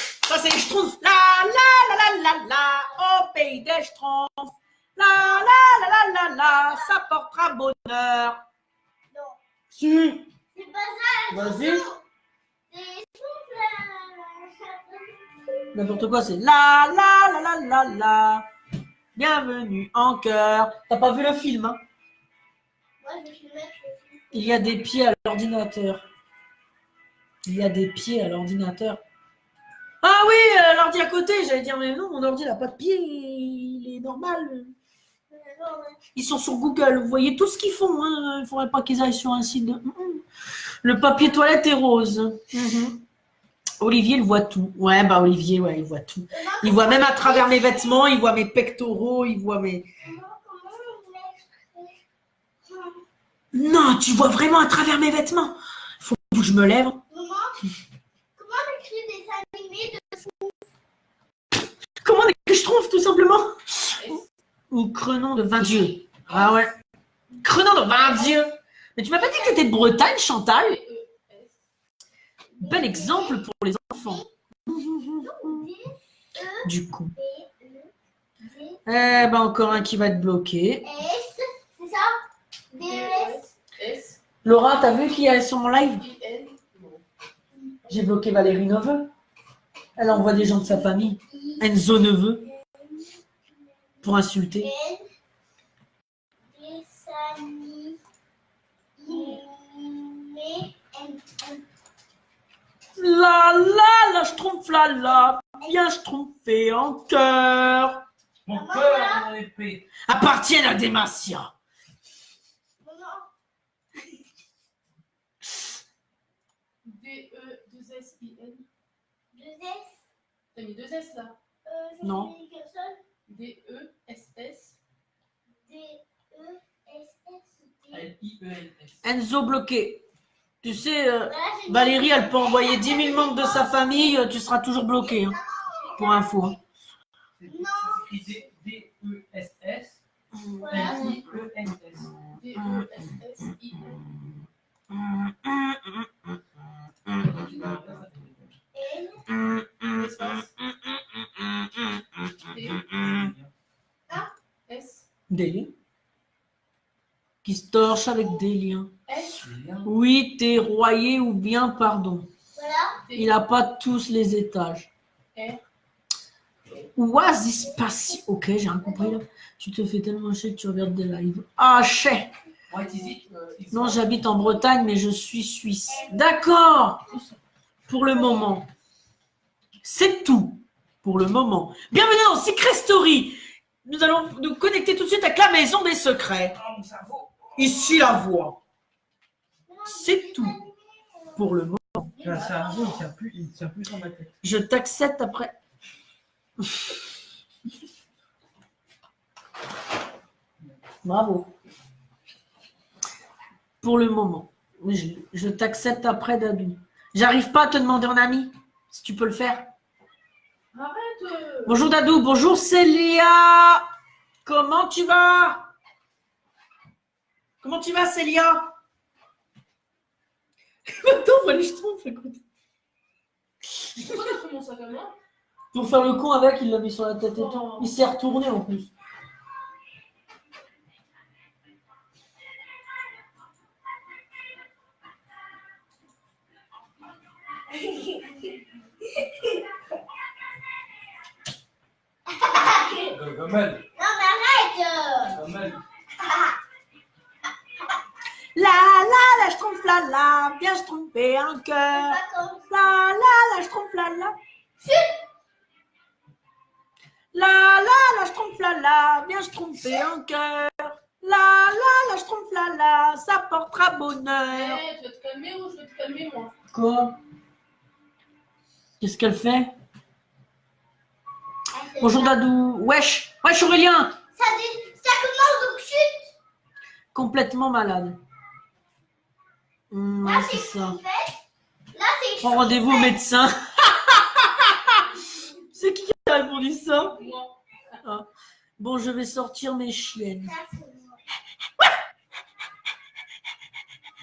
[SPEAKER 3] les schtroumpfs. La, la, la, la, la, la, au pays des schtroumpfs. La, la, la, la, la, la, ça portera bonheur.
[SPEAKER 2] Non.
[SPEAKER 3] Si.
[SPEAKER 2] C'est pas ça.
[SPEAKER 3] Vas-y.
[SPEAKER 2] attention. C'est souffle.
[SPEAKER 3] N'importe quoi, c'est la, la, la, la, la, la. Bienvenue en cœur. T'as pas vu le film, hein?
[SPEAKER 2] Moi, je vais filmer, je vais
[SPEAKER 3] Il y a des pieds à l'ordinateur. Il y a des pieds à l'ordinateur. Ah oui, l'ordi à côté, j'allais dire, mais non, mon ordi n'a pas de pied, il est normal. Ils sont sur Google, vous voyez tout ce qu'ils font. Hein. Il ne faudrait pas qu'ils aillent sur un site de... Le papier toilette est rose. Olivier, il voit tout. Ouais, bah Olivier, ouais, il voit tout. Il voit même à travers mes vêtements, il voit mes pectoraux, il voit mes... Non, tu vois vraiment à travers mes vêtements. Faut que je me lève.
[SPEAKER 2] Maman, comment on écrit des animés de
[SPEAKER 3] Comment que je trouve, tout simplement? Ou Crenon de 20 dieux. Ah ouais. Crenon de 20 dieux. Mais tu m'as pas dit que tu étais de Bretagne, Chantal? Bel exemple pour les enfants. Du coup. Eh ben, encore un qui va être bloqué.
[SPEAKER 2] S, c'est ça? DS.
[SPEAKER 4] S,
[SPEAKER 3] Laura, t'as vu qui est sur mon live?
[SPEAKER 4] I, N.
[SPEAKER 3] J'ai bloqué Valérie Neveu. Elle envoie des gens de sa famille. Enzo Neveu. Pour insulter. La, je trompe la, viens, je tromper en cœur.
[SPEAKER 1] Mon cœur, mon épée.
[SPEAKER 3] Appartiennent à Demacia.
[SPEAKER 4] D, E, 2 S, I, N.
[SPEAKER 2] 2 S.
[SPEAKER 4] T'as mis 2 S là?
[SPEAKER 3] Non.
[SPEAKER 4] D, E, S, S.
[SPEAKER 2] D, E, S, S.
[SPEAKER 1] L-I-E-N-S.
[SPEAKER 3] Enzo bloqué. Tu sais, Valérie, elle peut envoyer 10 000 membres de sa famille, tu seras toujours bloqué. Hein, pour info. Hein.
[SPEAKER 1] C'est écrit D-E-S-S. L-I-E-N-S.
[SPEAKER 4] D, E, S, S, I, N. Espace. D, S,
[SPEAKER 3] Des liens. Qui se torche avec des liens.
[SPEAKER 4] S.
[SPEAKER 3] Oui, t'es royé ou bien pardon.
[SPEAKER 2] Voilà.
[SPEAKER 3] Il n'a pas tous les étages.
[SPEAKER 4] R.
[SPEAKER 3] Oasis Passi. Ok, j'ai rien compris là. Tu te fais tellement chier que tu regardes des lives. Ah, chais.
[SPEAKER 1] What is it?
[SPEAKER 3] Non, j'habite en Bretagne, mais je suis suisse. D'accord. Pour le moment. C'est tout. Pour le moment. Bienvenue dans Secret Story. Nous allons nous connecter tout de suite avec la maison des secrets.
[SPEAKER 1] Oh, mon cerveau.
[SPEAKER 3] Ici la voix. C'est tout. Pour le moment.
[SPEAKER 1] J'ai un cerveau, il ne tient plus dans ma tête.
[SPEAKER 3] Je t'accepte après. Bravo. Pour le moment. Je t'accepte après, Dadou. J'arrive pas à te demander en ami. Si tu peux le faire.
[SPEAKER 4] Arrête.
[SPEAKER 3] Bonjour Dadou. Bonjour Célia. Comment tu vas? Comment tu vas, Célia? Attends, faut aller, je trompe, écoute.
[SPEAKER 4] Pourquoi t'as pris mon sac à main?
[SPEAKER 3] Pour faire le con avec, il l'a mis sur la tête et tout. Il s'est retourné en plus.
[SPEAKER 1] Gomel.
[SPEAKER 2] Non, mais arrête.
[SPEAKER 1] Gomel.
[SPEAKER 3] La, je trompe la, bien je trompais un cœur.
[SPEAKER 2] Pas comme
[SPEAKER 3] La, je trompe la. La, je trompe la, bien je trompais un cœur. La, je trompe la, ça portera bonheur.
[SPEAKER 4] Tu vas te calmer ou je vais te calmer moi?
[SPEAKER 3] Quoi? Qu'est-ce qu'elle fait? Bonjour Dadou. Wesh Aurélien.
[SPEAKER 2] ça commence donc chute.
[SPEAKER 3] Complètement malade. Ouais,
[SPEAKER 2] Là,
[SPEAKER 3] c'est
[SPEAKER 2] c'est
[SPEAKER 3] ça.
[SPEAKER 2] une fête. Là, c'est
[SPEAKER 3] Prends rendez-vous au médecin. C'est qui a répondu ça?
[SPEAKER 4] Moi.
[SPEAKER 3] Bon, je vais sortir mes chiennes.
[SPEAKER 2] Ça, c'est moi.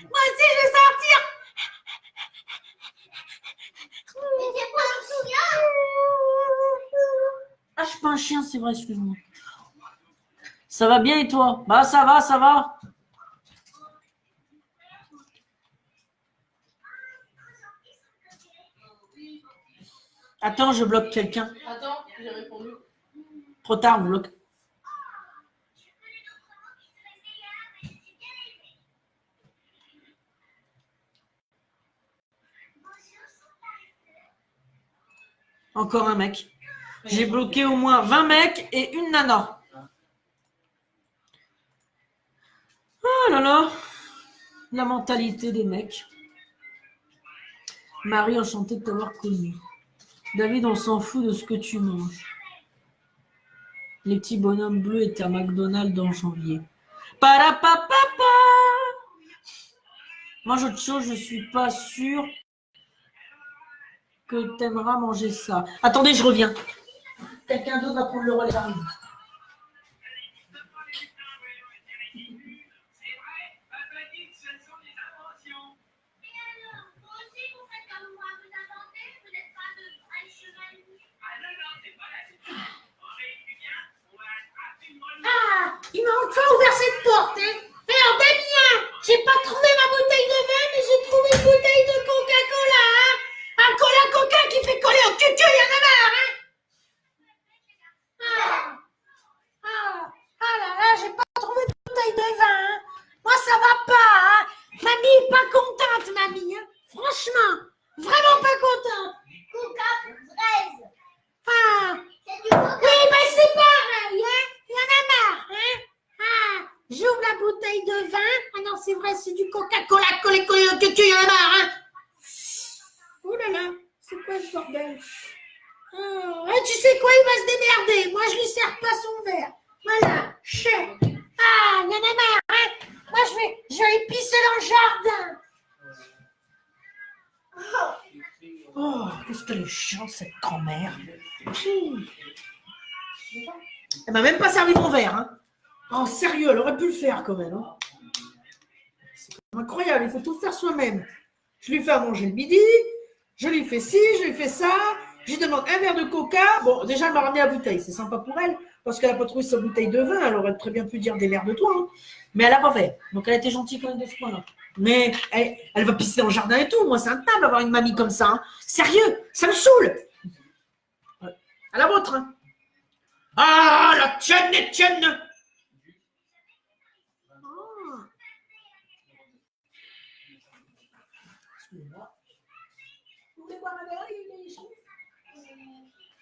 [SPEAKER 3] Moi aussi, je vais sortir.
[SPEAKER 2] Mais c'est pas un souvenir.
[SPEAKER 3] Ah, je suis pas un chien, c'est vrai, excuse-moi. Ça va bien et toi? Bah, ça va. Attends, je bloque quelqu'un.
[SPEAKER 4] Attends, j'ai répondu.
[SPEAKER 3] Trop tard, on bloque. Encore un mec. J'ai bloqué au moins 20 mecs et une nana. Oh là là. La mentalité des mecs. Marie, enchantée de t'avoir connu. David, on s'en fout de ce que tu manges. Les petits bonhommes bleus étaient à McDonald's en janvier. Parapapapa. Mange autre chose, je suis pas sûre que t'aimeras manger ça. Attendez, je reviens. Quelqu'un d'autre va prendre le relais. J'arrive.
[SPEAKER 2] Ah, il m'a enfin ouvert cette porte, hein. Alors, Damien, j'ai pas trouvé ma bouteille de vin, mais j'ai trouvé une bouteille de Coca-Cola, hein. Un cola-coca qui fait coller au cul, il y en a marre, hein. Ah là là, j'ai pas trouvé de bouteille de vin, hein. Moi, ça va pas, hein. Mamie est pas contente, mamie, hein. Franchement, vraiment pas contente.
[SPEAKER 6] Coca fraise.
[SPEAKER 2] Ah,
[SPEAKER 6] C'est du coca.
[SPEAKER 2] oui, ben c'est pareil, hein. Il y en a marre, hein. Ah, j'ouvre la bouteille de vin. Ah non, c'est vrai, c'est du Coca-Cola collé au cul, il y en a marre, hein. Oh là là, c'est quoi ce bordel? Tu sais quoi, il va se démerder. Moi, je lui sers pas son verre. Voilà, chais. Ah, il y en a marre, hein. Moi, je vais aller pisser dans le jardin.
[SPEAKER 3] Oh, qu'est-ce qu'elle est chiante, cette grand-mère. Elle m'a même pas servi mon verre. Hein. Oh, sérieux, elle aurait pu le faire quand même. Hein. C'est incroyable, il faut tout faire soi-même. Je lui fais à manger le midi, je lui fais ci, je lui fais ça, je lui demande un verre de coca. Bon, déjà, elle m'a ramené la bouteille, c'est sympa pour elle, parce qu'elle n'a pas trouvé sa bouteille de vin, elle aurait très bien pu dire des merdes de toi. Hein. Mais elle n'a pas fait, donc elle a été gentille quand même de ce point-là. Mais elle va pisser dans le jardin et tout. Moi, c'est intenable d'avoir une mamie comme ça. Hein. Sérieux, ça me saoule. À la vôtre. Hein. Ah, la tienne et tienne. Excusez-moi. Vous voulez boire un verre, les gens?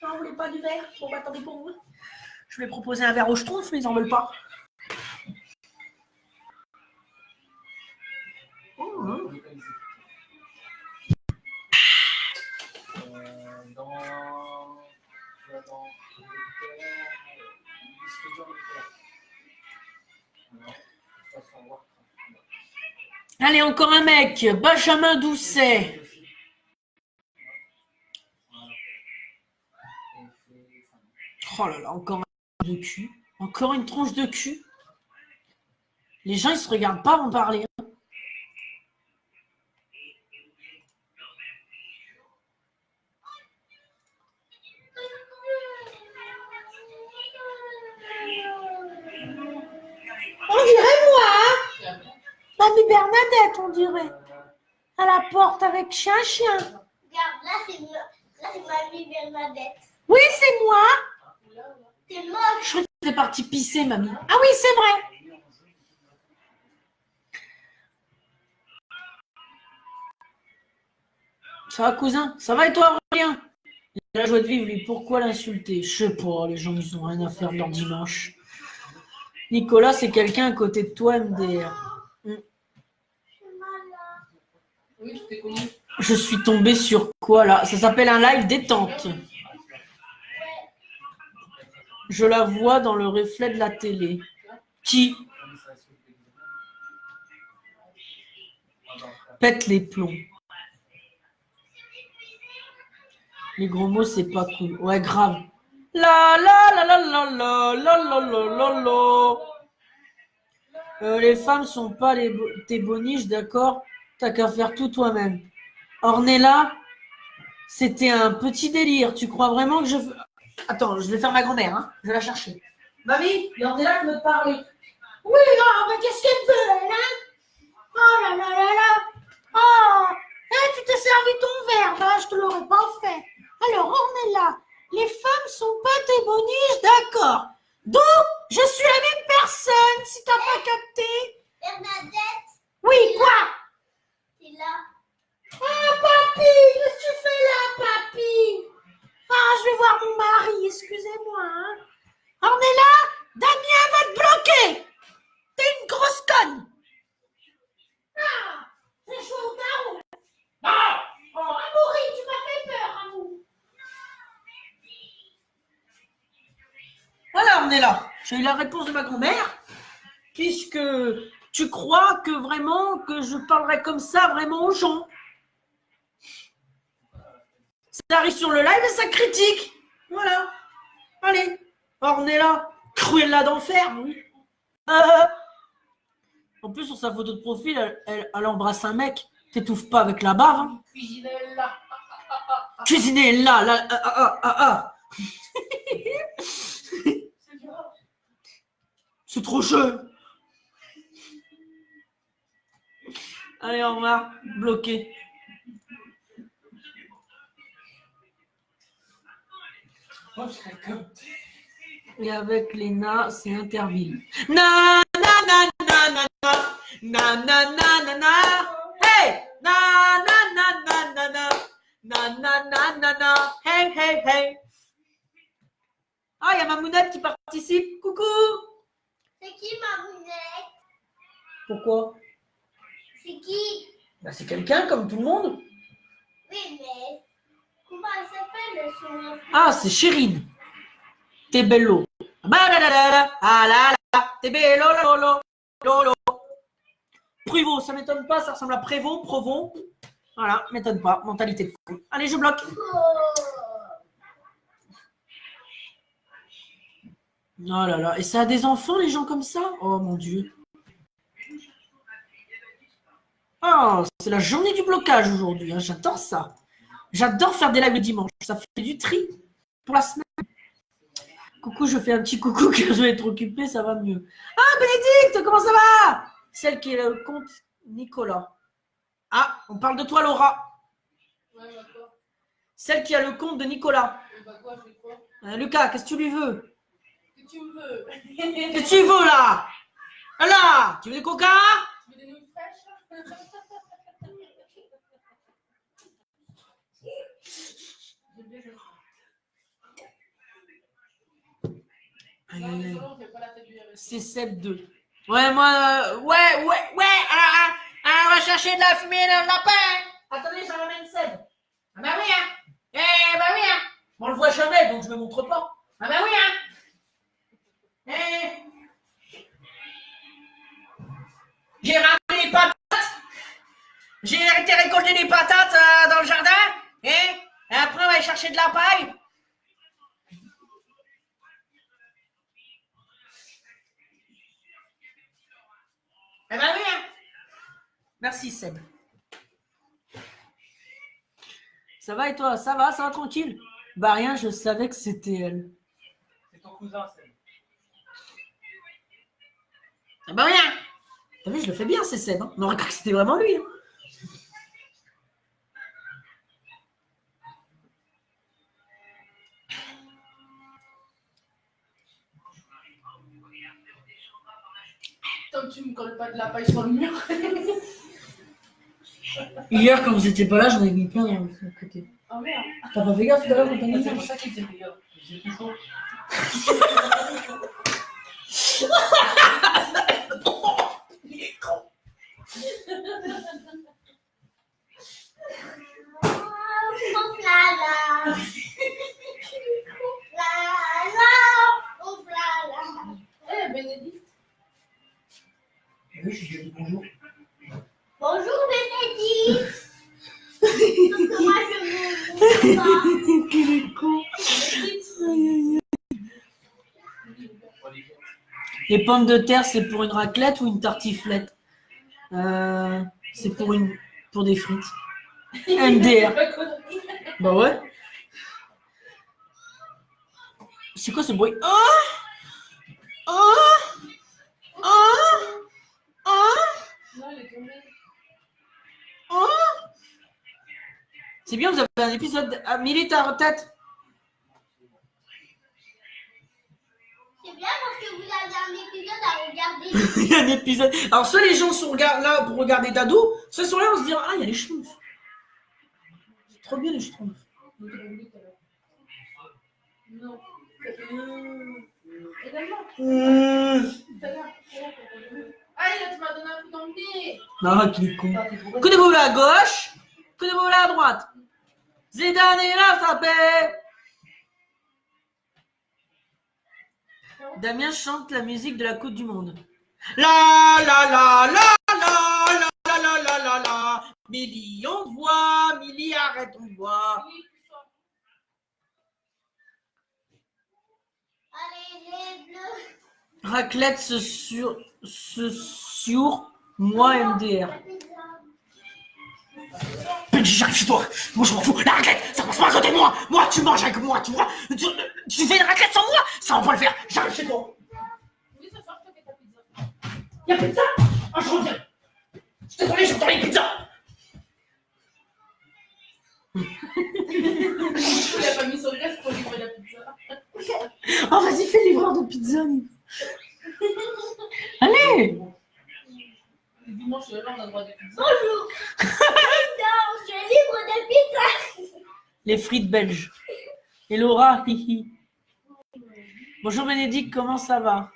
[SPEAKER 3] Non, vous voulez pas du verre? Bon, bah, attendez pour vous. Je voulais proposer un verre au schtroumpf, mais ils n'en veulent pas. Allez, encore un mec, Benjamin Doucet. Oh là là, encore un de cul. Encore une tronche de cul. Les gens, ils se regardent pas en parler.
[SPEAKER 2] On dirait moi, hein. Mamie Bernadette, on dirait. À la porte avec chien.
[SPEAKER 6] Regarde, là c'est Mamie Bernadette.
[SPEAKER 2] Oui, c'est moi.
[SPEAKER 6] C'est moche.
[SPEAKER 3] Je crois que t'es partie pisser, mamie.
[SPEAKER 2] Ah oui, c'est vrai.
[SPEAKER 3] Ça va, cousin? Ça va et toi, Aurélien? Il a la joie de vivre, lui. Pourquoi l'insulter? Je sais pas, les gens, ils ont rien à faire de leur dimanche. Nicolas, c'est quelqu'un à côté de toi, MDR.
[SPEAKER 4] Oui, tu t'es connu.
[SPEAKER 3] Je suis tombée sur quoi, là? Ça s'appelle un live détente. Je la vois dans le reflet de la télé. Qui? Pète les plombs. Les gros mots, c'est pas cool. Ouais, grave. La la la la la la la la la la la. Les femmes sont pas tes boniches, d'accord? T'as qu'à faire tout toi-même. Ornella, c'était un petit délire. Tu crois vraiment que je... Attends, je vais faire ma grand-mère, hein. Je vais la chercher. Mamie, il y a Ornella qui veut te parler.
[SPEAKER 2] Oui, oh, mais qu'est-ce qu'elle veut, elle, hein? Oh là là là là. Oh, tu t'es servi ton verre, bah, je te l'aurais pas fait. Alors, Ornella, les femmes sont pas tes boniches, d'accord. Donc, je suis la même personne, si t'as pas capté.
[SPEAKER 6] Bernadette,
[SPEAKER 2] Oui, quoi?
[SPEAKER 6] c'est là.
[SPEAKER 2] Ah, papy, qu'est-ce que tu fais là, papy? Ah,
[SPEAKER 3] Ornella, j'ai eu la réponse de ma grand-mère, puisque tu crois que vraiment que je parlerai comme ça vraiment aux gens. Ça arrive sur le live et ça critique. Voilà. Allez, Ornella, Cruella d'enfer, oui. En plus, sur sa photo de profil, elle embrasse un mec. T'étouffes pas avec la bave. Hein.
[SPEAKER 4] Cuisinella.
[SPEAKER 3] Cuisiner là. C'est trop chaud. Allez, au revoir. Bloqué.
[SPEAKER 1] Moi, je serais comme.
[SPEAKER 3] Et avec Léna, c'est Interville. Na na na na na na na na na na. Hey, na na na na na na na na na na na. Hey hey hey. Ah, il y a Mamounette qui participe. Coucou.
[SPEAKER 6] C'est qui ma mounette?
[SPEAKER 3] Pourquoi?
[SPEAKER 6] C'est qui?
[SPEAKER 3] Bah, c'est quelqu'un comme tout le monde.
[SPEAKER 6] Oui, mais comment elle s'appelle son...
[SPEAKER 3] Ah, c'est Chérine. T'es bello. Bah la la la la. Ah la la. T'es bello lolo lolo. Prévost, ça m'étonne pas, ça ressemble à Prévost, Provon. Voilà, m'étonne pas, mentalité de con. Allez, je bloque. Oh là là, et ça a des enfants, les gens comme ça? Oh mon Dieu. Oh, c'est la journée du blocage aujourd'hui, hein. J'adore ça. J'adore faire des lives le dimanche, ça fait du tri pour la semaine. Coucou, je fais un petit coucou car je vais être occupée, ça va mieux. Ah, Bénédicte, comment ça va? Celle qui est le compte Nicolas. Ah, on parle de toi, Laura.
[SPEAKER 4] Ouais, bah quoi?
[SPEAKER 3] Celle qui a le compte de Nicolas.
[SPEAKER 4] Bah quoi, je fais quoi?
[SPEAKER 3] Lucas, qu'est-ce que tu lui veux?
[SPEAKER 4] Que tu veux?
[SPEAKER 3] Qu'est-ce que tu veux là? Là, tu veux des coca?
[SPEAKER 4] Tu veux des nouilles fraîches? J'aime bien ça.
[SPEAKER 3] Aïe,
[SPEAKER 4] Non,
[SPEAKER 3] aïe, aïe.
[SPEAKER 4] désolé, on fait pas la tête du RSI.
[SPEAKER 3] C'est Seb 2. Ouais, moi, ouais. Alors, on va chercher de la fumée dans le lapin. Attendez, j'en ramène Seb. Ah bah oui, hein. Eh bah oui, hein. On le voit jamais, donc je me montre pas. Ah bah oui, hein. J'ai ramené les patates. J'ai été récolter des patates dans le jardin. Et après, on va aller chercher de la paille. Eh ben oui, hein. Merci, Seb. Ça va et toi? Ça va tranquille? Bah rien, je savais que c'était elle.
[SPEAKER 1] C'est ton cousin, c'est.
[SPEAKER 3] Ah bah rien. T'as vu, je le fais bien, c'est Seb. Hein. On aurait cru que c'était vraiment lui. Hein.
[SPEAKER 4] Tant que tu me colles pas de la paille sur le mur.
[SPEAKER 3] Hier, quand vous étiez pas là, j'en ai mis plein dans le côté.
[SPEAKER 4] Oh merde.
[SPEAKER 3] T'as pas fait gaffe tout à l'heure quand t'as mis
[SPEAKER 1] C'est
[SPEAKER 3] ça?
[SPEAKER 1] pour ça qu'il faisait des gars. Il faisait plus chaud.
[SPEAKER 4] Eh, Bénédicte.
[SPEAKER 1] Oui, je lui ai dit bonjour.
[SPEAKER 6] Bonjour Bénédicte. Parce que moi je ne pas.
[SPEAKER 3] Quel est con. Les pommes de terre, c'est pour une raclette ou une tartiflette? C'est pour des frites. MDR. Bah ouais. C'est quoi ce bruit?
[SPEAKER 4] Non, il est tombé.
[SPEAKER 3] C'est bien, vous avez un épisode à militaire en tête.
[SPEAKER 6] C'est bien parce que vous avez un épisode à regarder.
[SPEAKER 3] Il y a un épisode. Alors, soit les gens sont là pour regarder Dado, soit ils sont là, on se dit, ah, il y a les schtroumpfs. C'est trop bien les schtroumpfs.
[SPEAKER 4] Non. Également. Tout à l'heure. Ah, là, tu m'as donné un coup dans le nez.
[SPEAKER 3] Ah, qu'il est con.
[SPEAKER 4] Ah, t'es trop
[SPEAKER 3] Coup de boule à gauche, coup de boule à droite. Zidane est là, ça paie.
[SPEAKER 4] Ah
[SPEAKER 3] Damien chante la musique de la Coupe du Monde. La la la la la la la la la la la. Milly, on te voit. Milly, arrête, on te voit.
[SPEAKER 6] Allez, les bleus.
[SPEAKER 3] Raclette sur moi MDR.
[SPEAKER 6] La pizza.
[SPEAKER 5] Benji, j'arrive chez toi. Moi, je m'en fous. La raclette, ça passe pas à côté de moi. Moi, tu manges avec moi, tu vois. Tu fais une raclette sans moi. Ça, on va pas le faire. J'arrive chez toi.
[SPEAKER 4] Oui, ce soir, je te fais ta pizza.
[SPEAKER 5] Y'a pizza? Ah, je reviens. Je suis désolé, j'entends les pizzas.
[SPEAKER 4] Il a pas mis son gaz pour livrer la pizza.
[SPEAKER 3] Oh, vas-y, fais livreur de pizza. Allez.
[SPEAKER 4] Le dimanche, là, on a le droit de pizza.
[SPEAKER 6] Bonjour. Non, je livre de pizza.
[SPEAKER 3] Les frites belges. Et Laura, hihi. Bonjour Bénédicte, comment ça va?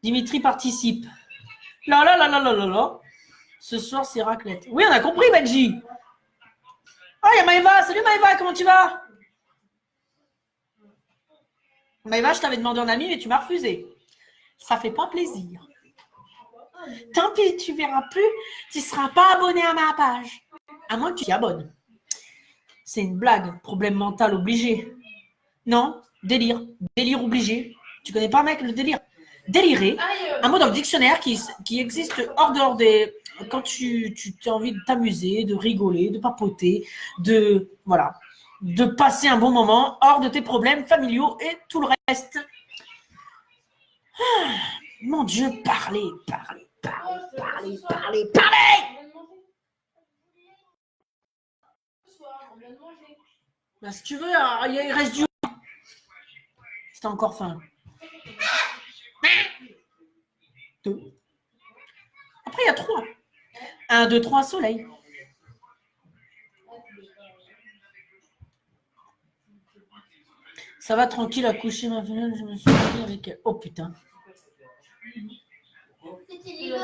[SPEAKER 3] Dimitri participe. La la la la la la la. Ce soir, c'est raclette. Oui, on a compris, Benji. Ah, il y a Maëva. Salut Maëva, comment tu vas? Maëva, je t'avais demandé en ami, mais tu m'as refusé. Ça fait pas plaisir. Tant pis, tu verras plus. Tu ne seras pas abonné à ma page. À moins que tu t'y abonnes. C'est une blague. Problème mental obligé. Non, délire. Délire obligé. Tu connais pas, mec, le délire? Délirer. Un mot dans le dictionnaire qui existe hors dehors des... Quand tu as envie de t'amuser, de rigoler, de papoter, de... Voilà. De passer un bon moment hors de tes problèmes familiaux et tout le reste. Ah, mon Dieu, parlez.
[SPEAKER 4] Ce soir, on vient de manger.
[SPEAKER 3] Ben, si tu veux, il reste du... Si t'as encore faim. 2. Après, il y a 3. 1, 2, 3, soleil. Ça va tranquille à coucher ma fille, je me suis mis avec elle. Oh putain.
[SPEAKER 6] C'était les bleus.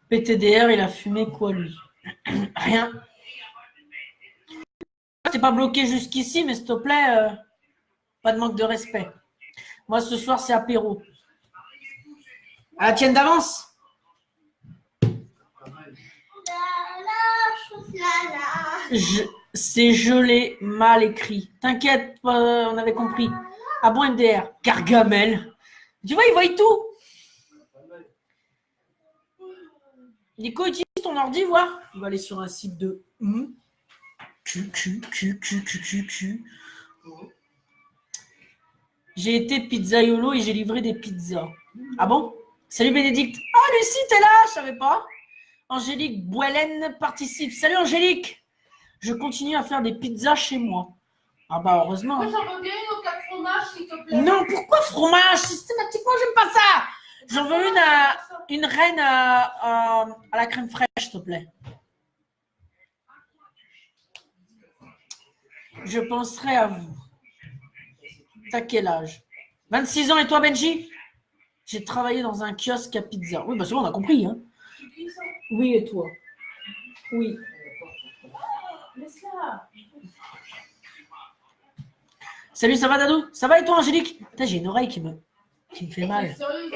[SPEAKER 3] PTDR, il a fumé quoi lui? Rien. T'es pas bloqué jusqu'ici, mais s'il te plaît, pas de manque de respect. Moi, ce soir, c'est apéro. À la tienne d'avance. C'est gelé, mal écrit. T'inquiète, on avait compris. Ah bon, MDR. Gargamel. Tu vois, il voit tout. Nico, utilise ton ordi, voir. On va aller sur un site de Q. J'ai été pizzaiolo et j'ai livré des pizzas. Ah bon? Salut Bénédicte. Ah, Lucie, t'es là? Je savais pas. Angélique Bouellen participe. Salut Angélique. Je continue à faire des pizzas chez moi. Ah bah heureusement.
[SPEAKER 4] Moi, j'en veux bien une au 4 fromages, s'il te plaît.
[SPEAKER 3] Non, pourquoi fromage? Systématiquement, j'aime pas ça. J'en veux une reine à la crème fraîche, s'il te plaît. Je penserai à vous. T'as quel âge? 26 ans et toi, Benji? J'ai travaillé dans un kiosque à pizza. Oui, bah c'est bon, on a compris. Hein. Oui, et toi? Oui.
[SPEAKER 4] Laisse-la.
[SPEAKER 3] Salut, ça va, Dadou? Ça va et toi, Angélique? Putain, j'ai une oreille qui me fait mal.
[SPEAKER 4] Sérieux,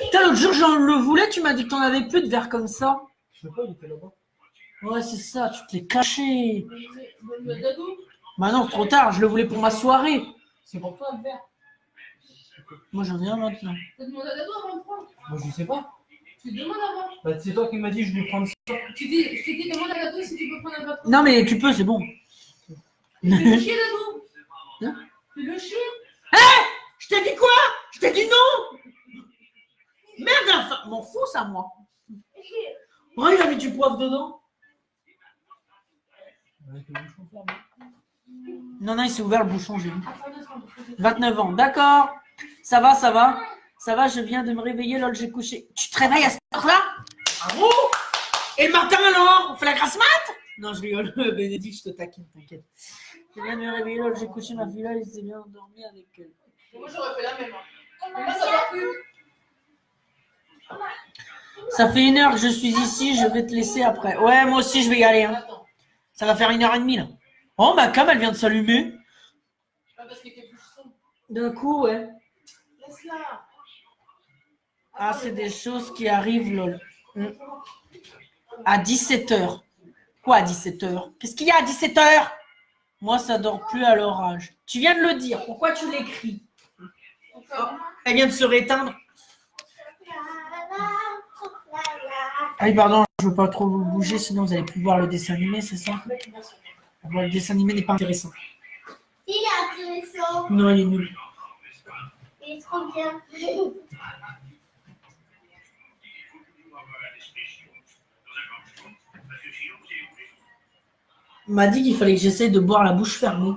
[SPEAKER 3] Putain, l'autre jour, je le voulais, tu m'as dit que t'en avais plus de verres comme ça.
[SPEAKER 1] Je sais pas, il était là-bas.
[SPEAKER 3] Ouais, c'est ça, tu te l'es caché.
[SPEAKER 4] Dadou,
[SPEAKER 3] Bah non, trop tard, je le voulais pour ma soirée.
[SPEAKER 1] C'est pour toi le verre.
[SPEAKER 3] Moi, j'en ai un maintenant.
[SPEAKER 4] t'as demandé à Dadou avant de prendre.
[SPEAKER 1] Moi je sais pas.
[SPEAKER 4] Tu demandes avant.
[SPEAKER 1] Bah, c'est toi qui m'as dit je vais prendre ça.
[SPEAKER 4] Je t'ai dit, demande à Dadou si tu peux prendre un patron.
[SPEAKER 3] Non, mais tu peux, c'est bon.
[SPEAKER 4] Fais le chier, Dadou.
[SPEAKER 3] Hein?
[SPEAKER 4] Fais le chier.
[SPEAKER 3] Je t'ai dit quoi? Je t'ai dit non. Merde, enfin, m'en fous ça, moi. Oh, il a mis du poivre dedans.
[SPEAKER 1] Avec le bouchon fermé.
[SPEAKER 3] Non, il s'est ouvert le bouchon, j'ai vu. 29 ans, d'accord. Ça va. Ça va, je viens de me réveiller, lol, j'ai couché. Tu te réveilles à cette heure-là? Bravo. Et le matin alors? On fait la grasse mat? Non, je rigole. Bénédicte, je te taquine, t'inquiète. Je viens de me réveiller, lol, j'ai couché ma fille là, il s'est bien endormi avec elle.
[SPEAKER 4] Moi, j'aurais fait la même. Mais moi, ça va plus.
[SPEAKER 3] Ça fait 1 heure que je suis ici, je vais te laisser après. Ouais, moi aussi, je vais y aller. Hein.
[SPEAKER 4] Attends.
[SPEAKER 3] Ça va faire 1h30 là. Oh, ma cam, elle vient de s'allumer.
[SPEAKER 4] Ah, parce qu'il fait plus sombre.
[SPEAKER 3] D'un coup, ouais.
[SPEAKER 4] Laisse-la.
[SPEAKER 3] Ah, c'est des choses qui arrivent, lol. À 17h. Quoi à 17h? Qu'est-ce qu'il y a à 17h? Moi, ça dort plus à l'orage. Tu viens de le dire. Pourquoi tu l'écris? Elle vient de se réteindre. Ah oui, pardon, je veux pas trop vous bouger, sinon vous allez plus voir le dessin animé, c'est ça? Bon, le dessin animé n'est pas intéressant.
[SPEAKER 6] Il est intéressant.
[SPEAKER 3] Non, il est nul.
[SPEAKER 6] Il est trop bien.
[SPEAKER 3] On m'a dit qu'il fallait que j'essaye de boire la bouche fermée.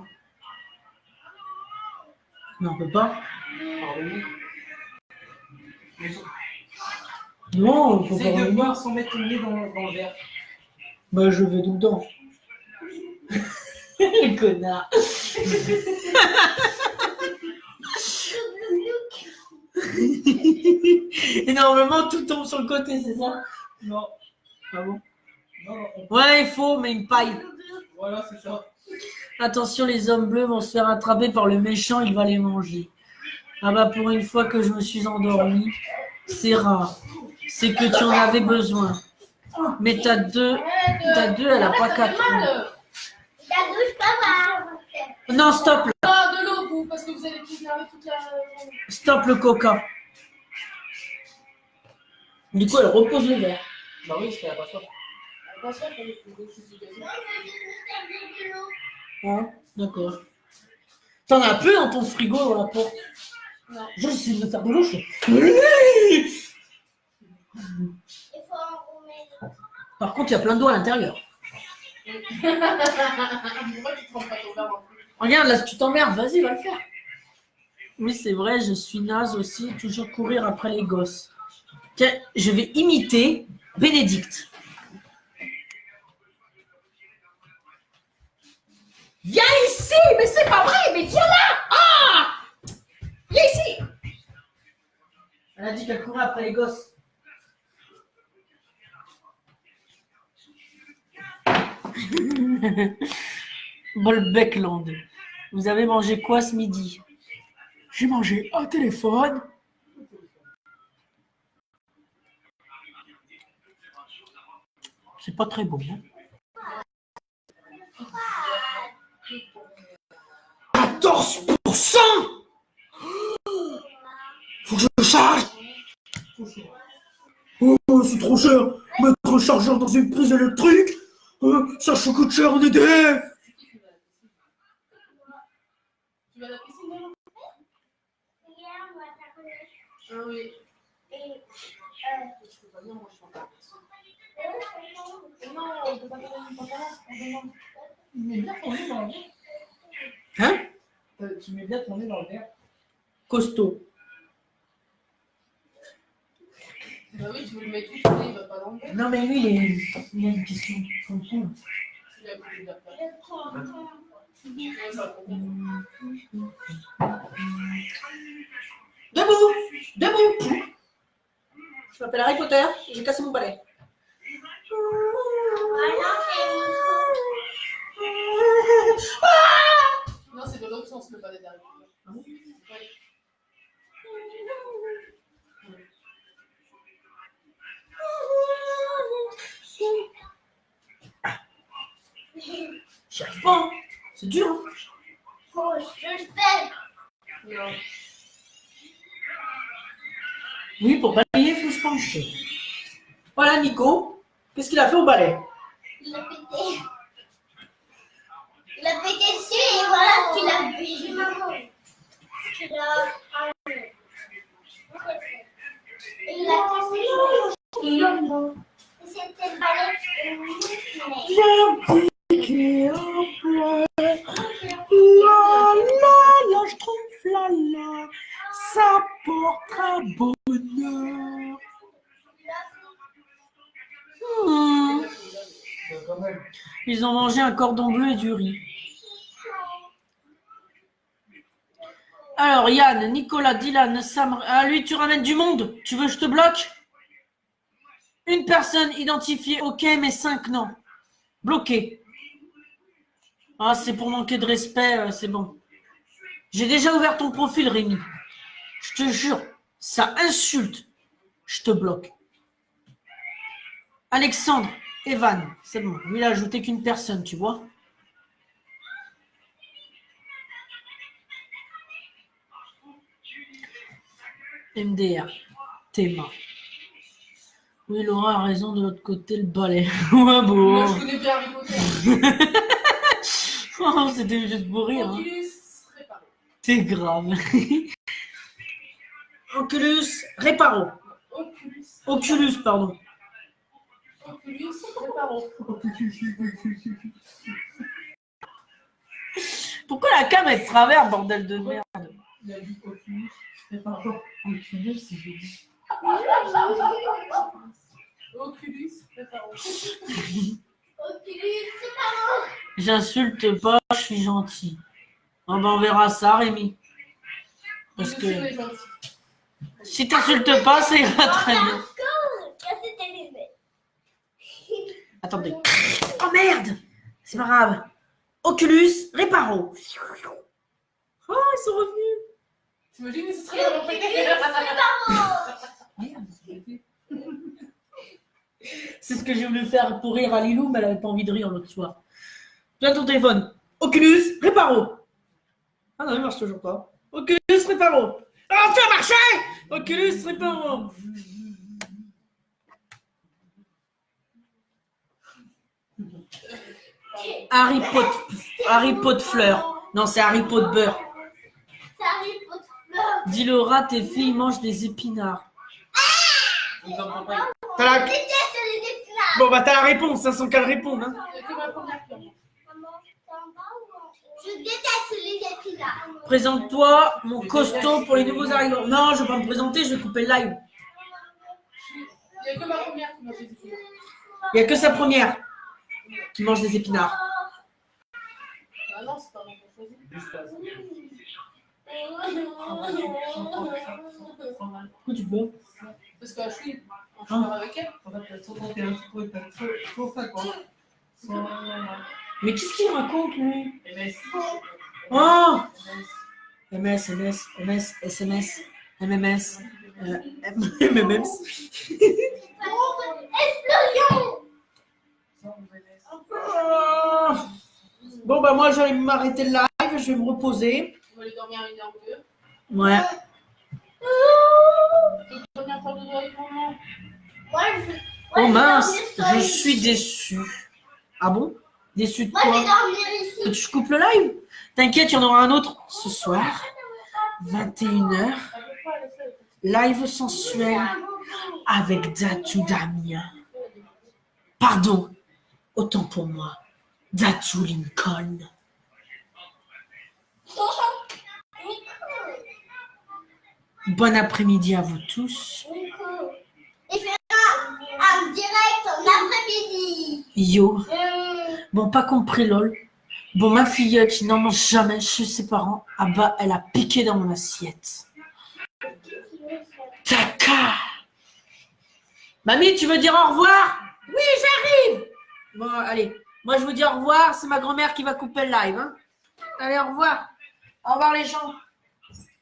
[SPEAKER 3] Mais on peut pas. Non, on peut
[SPEAKER 1] Essaye
[SPEAKER 3] pas
[SPEAKER 1] de
[SPEAKER 3] revenir.
[SPEAKER 1] boire sans mettre le nez dans le verre.
[SPEAKER 3] Bah, je vais tout dedans. Le connard. Et normalement, tout tombe sur le côté, c'est ça?
[SPEAKER 1] Non.
[SPEAKER 3] Ah bon?
[SPEAKER 1] Non,
[SPEAKER 3] Ouais, il faut, mais une paille.
[SPEAKER 1] voilà, c'est ça.
[SPEAKER 3] Attention, les hommes bleus vont se faire attraper par le méchant, il va les manger. Ah bah, pour une fois que je me suis endormie, c'est rare. C'est que tu en avais besoin. Mais t'as deux, elle a pas quatre.
[SPEAKER 6] La douche, pas mal.
[SPEAKER 3] Non, stop, là.
[SPEAKER 4] Ah, de l'eau, vous, parce que vous allez tout énerver toute la journée.
[SPEAKER 3] Stop le coca. Du coup, elle repose le verre.
[SPEAKER 1] Bah oui, parce qu'elle a pas soif.
[SPEAKER 4] Pas sûr, il faut que je dise.
[SPEAKER 6] Non, je vais juste servir de l'eau.
[SPEAKER 3] Hein? D'accord. T'en as peu dans ton frigo dans la porte.
[SPEAKER 4] Non.
[SPEAKER 3] J'essaie de me faire de l'eau.
[SPEAKER 6] Il faut en remettre.
[SPEAKER 3] Par contre, il y a plein d'eau à l'intérieur.
[SPEAKER 4] Pourquoi tu te prends pas ton verre en plus?
[SPEAKER 3] Regarde, là, tu t'emmerdes, vas-y, va le faire. Oui, c'est vrai, je suis naze aussi, toujours courir après les gosses. Tiens, je vais imiter Bénédicte. Viens ici, mais c'est pas vrai, mais viens là. Ah, viens ici. Elle a dit qu'elle courait après les gosses. Bolbeckland. Vous avez mangé quoi ce midi? J'ai mangé un téléphone. C'est pas très bon. Hein? 14%. Faut que je le charge. Oh, c'est trop cher. Mettre un chargeur dans une prise électrique, ça coûte cher en EDF.
[SPEAKER 4] Tu vas à la piscine demain?
[SPEAKER 6] Hier, on va faire le.
[SPEAKER 4] Ah oui.
[SPEAKER 6] Et.
[SPEAKER 4] Je peux pas dire, moi je suis encore. Non, on peut pas faire une conférence, on demande.
[SPEAKER 1] Tu mets bien ton nez dans le verre.
[SPEAKER 3] Hein?
[SPEAKER 1] Tu mets bien ton nez dans le verre.
[SPEAKER 3] Costaud.
[SPEAKER 4] Bah oui, tu veux le mettre où, ton nez, il va pas dans le verre.
[SPEAKER 3] Non, mais lui, il a une question. Comprends.
[SPEAKER 4] Il a coupé de la place.
[SPEAKER 6] Le trop.
[SPEAKER 4] Ouais, ça comprend.
[SPEAKER 3] Debout! Debout! Je m'appelle Harry Potter, j'ai cassé mon balai.
[SPEAKER 4] Non, c'est de l'autre sens, le palais derrière. Ouais.
[SPEAKER 3] J'y arrive pas, hein. C'est dur. Hein.
[SPEAKER 6] Oh, je le fais.
[SPEAKER 4] Non.
[SPEAKER 3] Oui, pour balayer, il faut se pencher. Voilà, Nico. Qu'est-ce qu'il a fait au balai?
[SPEAKER 6] Il a pété. Il a pété dessus et voilà qu'il a pété. Il a. Et il a cassé. Et c'était le balai.
[SPEAKER 3] Viens piquer un pleur. La la la, je trouve la la. Ça portera bonheur.
[SPEAKER 1] Quand même.
[SPEAKER 3] Ils ont mangé un cordon bleu et du riz. Alors, Yann, Nicolas, Dylan, Sam... Ah, lui, tu ramènes du monde? Tu veux que je te bloque? Une personne identifiée, ok, mais 5 non. Bloqué. Ah, c'est pour manquer de respect, c'est bon. J'ai déjà ouvert ton profil, Rémi. Je te jure, ça insulte. Je te bloque. Alexandre, Evan, c'est bon. Lui, il a ajouté qu'une personne, tu vois. MDR, Théma. Oui, Laura a raison, de l'autre côté, le balai. Ouais,
[SPEAKER 4] Moi,
[SPEAKER 3] bon.
[SPEAKER 4] je connais bien Harry Potter.
[SPEAKER 3] Oh, c'était juste pour rire. Hein.
[SPEAKER 4] Oculus Reparo.
[SPEAKER 3] C'est grave. Oculus Reparo. Oculus, pardon.
[SPEAKER 4] Oculus Reparo.
[SPEAKER 3] Pourquoi la cam est de travers, bordel de merde?
[SPEAKER 1] Il a dit Oculus. Pardon. Oculus, c'est joli.
[SPEAKER 4] Oculus Reparo.
[SPEAKER 6] Oculus, c'est pas bon.
[SPEAKER 3] J'insulte pas, je suis gentil. Ah ben, on verra ça, Rémi. Parce
[SPEAKER 4] Je
[SPEAKER 3] que
[SPEAKER 4] suis les gentils.
[SPEAKER 3] si t'insultes pas, ça ira très bien.
[SPEAKER 6] Casser tes lunettes.
[SPEAKER 3] Attendez. Oh merde! C'est pas grave. Oculus Reparo. Oh, ils sont revenus.
[SPEAKER 4] T'imagines, ce serait vraiment pété.
[SPEAKER 1] Merde, c'était.
[SPEAKER 3] C'est ce que j'ai voulu faire pour rire à Lilou, mais elle avait pas envie de rire l'autre soir. Tu as ton téléphone. Oculus Reparo. Ah non, il marche toujours pas. Oculus Reparo. Ah, ça a marché! Oculus Reparo. Harry Potter fleur. Non, c'est Harry Potter beurre.
[SPEAKER 6] Ça arrive pour te
[SPEAKER 3] Dis Laura, tes filles mangent des épinards.
[SPEAKER 1] Il va m'en parler.
[SPEAKER 3] T'as la...
[SPEAKER 6] déteste les épinards.
[SPEAKER 3] Bon bah t'as la réponse, ça sans qu'elle réponde. Hein.
[SPEAKER 4] Il y a que ma première qui en mange.
[SPEAKER 6] Je déteste les épinards.
[SPEAKER 3] Présente-toi, mon costaud pour les nouveaux arrivants. Non, je vais pas me présenter, je vais couper le live.
[SPEAKER 4] Il y a que ma première qui mange des épinards.
[SPEAKER 3] Il n'y a que sa première qui mange des épinards.
[SPEAKER 4] Ah non, c'est pas moi qui ai choisi.
[SPEAKER 3] Pourquoi tu peux?
[SPEAKER 4] Parce que je suis en chemin avec elle.
[SPEAKER 1] On va peut-être 131, 150.
[SPEAKER 3] Mais qu'est-ce qu'il raconte lui?
[SPEAKER 1] MS.
[SPEAKER 3] Oh! MS, SMS, MMS, MMS.
[SPEAKER 6] Explosion.
[SPEAKER 3] Oh. Bon bah moi je vais m'arrêter le live, je vais me reposer.
[SPEAKER 4] On va aller dormir à 1h ou 2.
[SPEAKER 3] Ouais.
[SPEAKER 4] Tu veux dormir encore 2 heures pour moi?
[SPEAKER 3] Oh mince, je suis déçu. Ah bon? Déçu de
[SPEAKER 6] Moi, je vais
[SPEAKER 3] quoi?
[SPEAKER 6] dormir ici.
[SPEAKER 3] Je coupe le live? T'inquiète, il y en aura un autre ce soir. 21h. Live sensuel avec Datou Damien. Pardon, autant pour moi. Datou Lincoln. Bon après-midi à vous tous.
[SPEAKER 6] Et faire un direct en après-midi.
[SPEAKER 3] Yo. Bon, pas compris, lol. Bon, ma filleule qui n'en mange jamais chez ses parents, ah bah, elle a piqué dans mon assiette. Taka. Mamie, tu veux dire au revoir? Oui, j'arrive. Bon, allez. Moi, je vous dis au revoir. C'est ma grand-mère qui va couper le live. Hein. Allez, au revoir. Au revoir, les gens.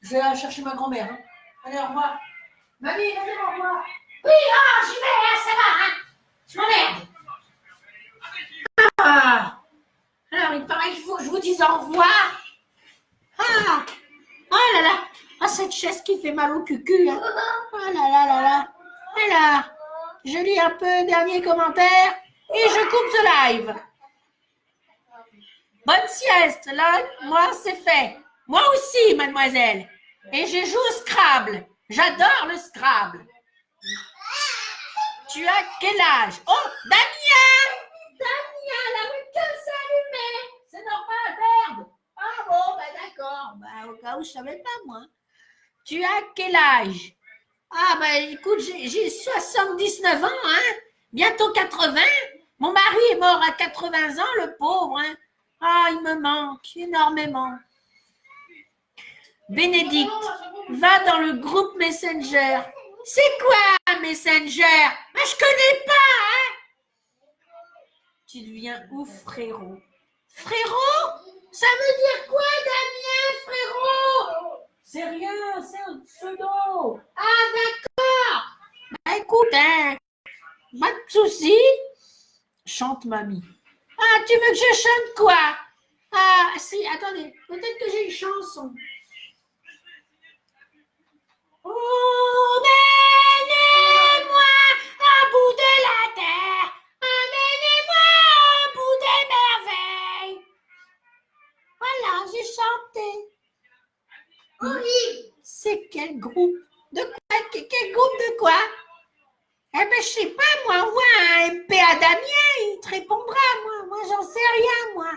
[SPEAKER 3] Je vais aller chercher ma grand-mère. Hein. Allez, au revoir. Mamie, viens dire au revoir.
[SPEAKER 2] Oui, ah, j'y vais, hein, ça va, hein. Je m'emmerde.
[SPEAKER 3] Ah.
[SPEAKER 2] Alors, il paraît qu'il faut que je vous dise au revoir. Ah, oh là là. Ah, cette chaise qui fait mal au cucu. Hein. Oh là là là là. Alors, je lis un peu dernier commentaire et je coupe ce live. Bonne sieste, lol. Moi, c'est fait. Moi aussi, mademoiselle. Et je joue au Scrabble. J'adore le Scrabble. Tu as quel âge? Oh, Damien! Damien, la webcam s'est allumée. C'est normal, merde. Ah bon, bah d'accord. Bah, au cas où je savais pas, moi. Tu as quel âge? Ah, bah écoute, j'ai 79 ans, hein. Bientôt 80. Mon mari est mort à 80 ans, le pauvre, hein. Ah, il me manque énormément. Bénédicte, va dans le groupe Messenger. C'est quoi Messenger? Moi, je connais pas, hein. Tu deviens ouf, frérot. Frérot? Ça veut dire quoi, Damien, frérot?
[SPEAKER 3] C'est rien, c'est un pseudo.
[SPEAKER 2] Ah, d'accord. Bah, écoute, hein, pas de souci.
[SPEAKER 3] Chante mamie.
[SPEAKER 2] Ah, tu veux que je chante quoi? Ah, si, attendez, peut-être que j'ai une chanson. Emmenez-moi au bout de la terre, emmenez-moi au bout des merveilles. Voilà, j'ai chanté.
[SPEAKER 6] Horrible.
[SPEAKER 2] C'est quel groupe? De quoi? Quel groupe de quoi? Eh ben, je sais pas, moi, envoie un MP à Damien, il te répondra, moi j'en sais rien, moi.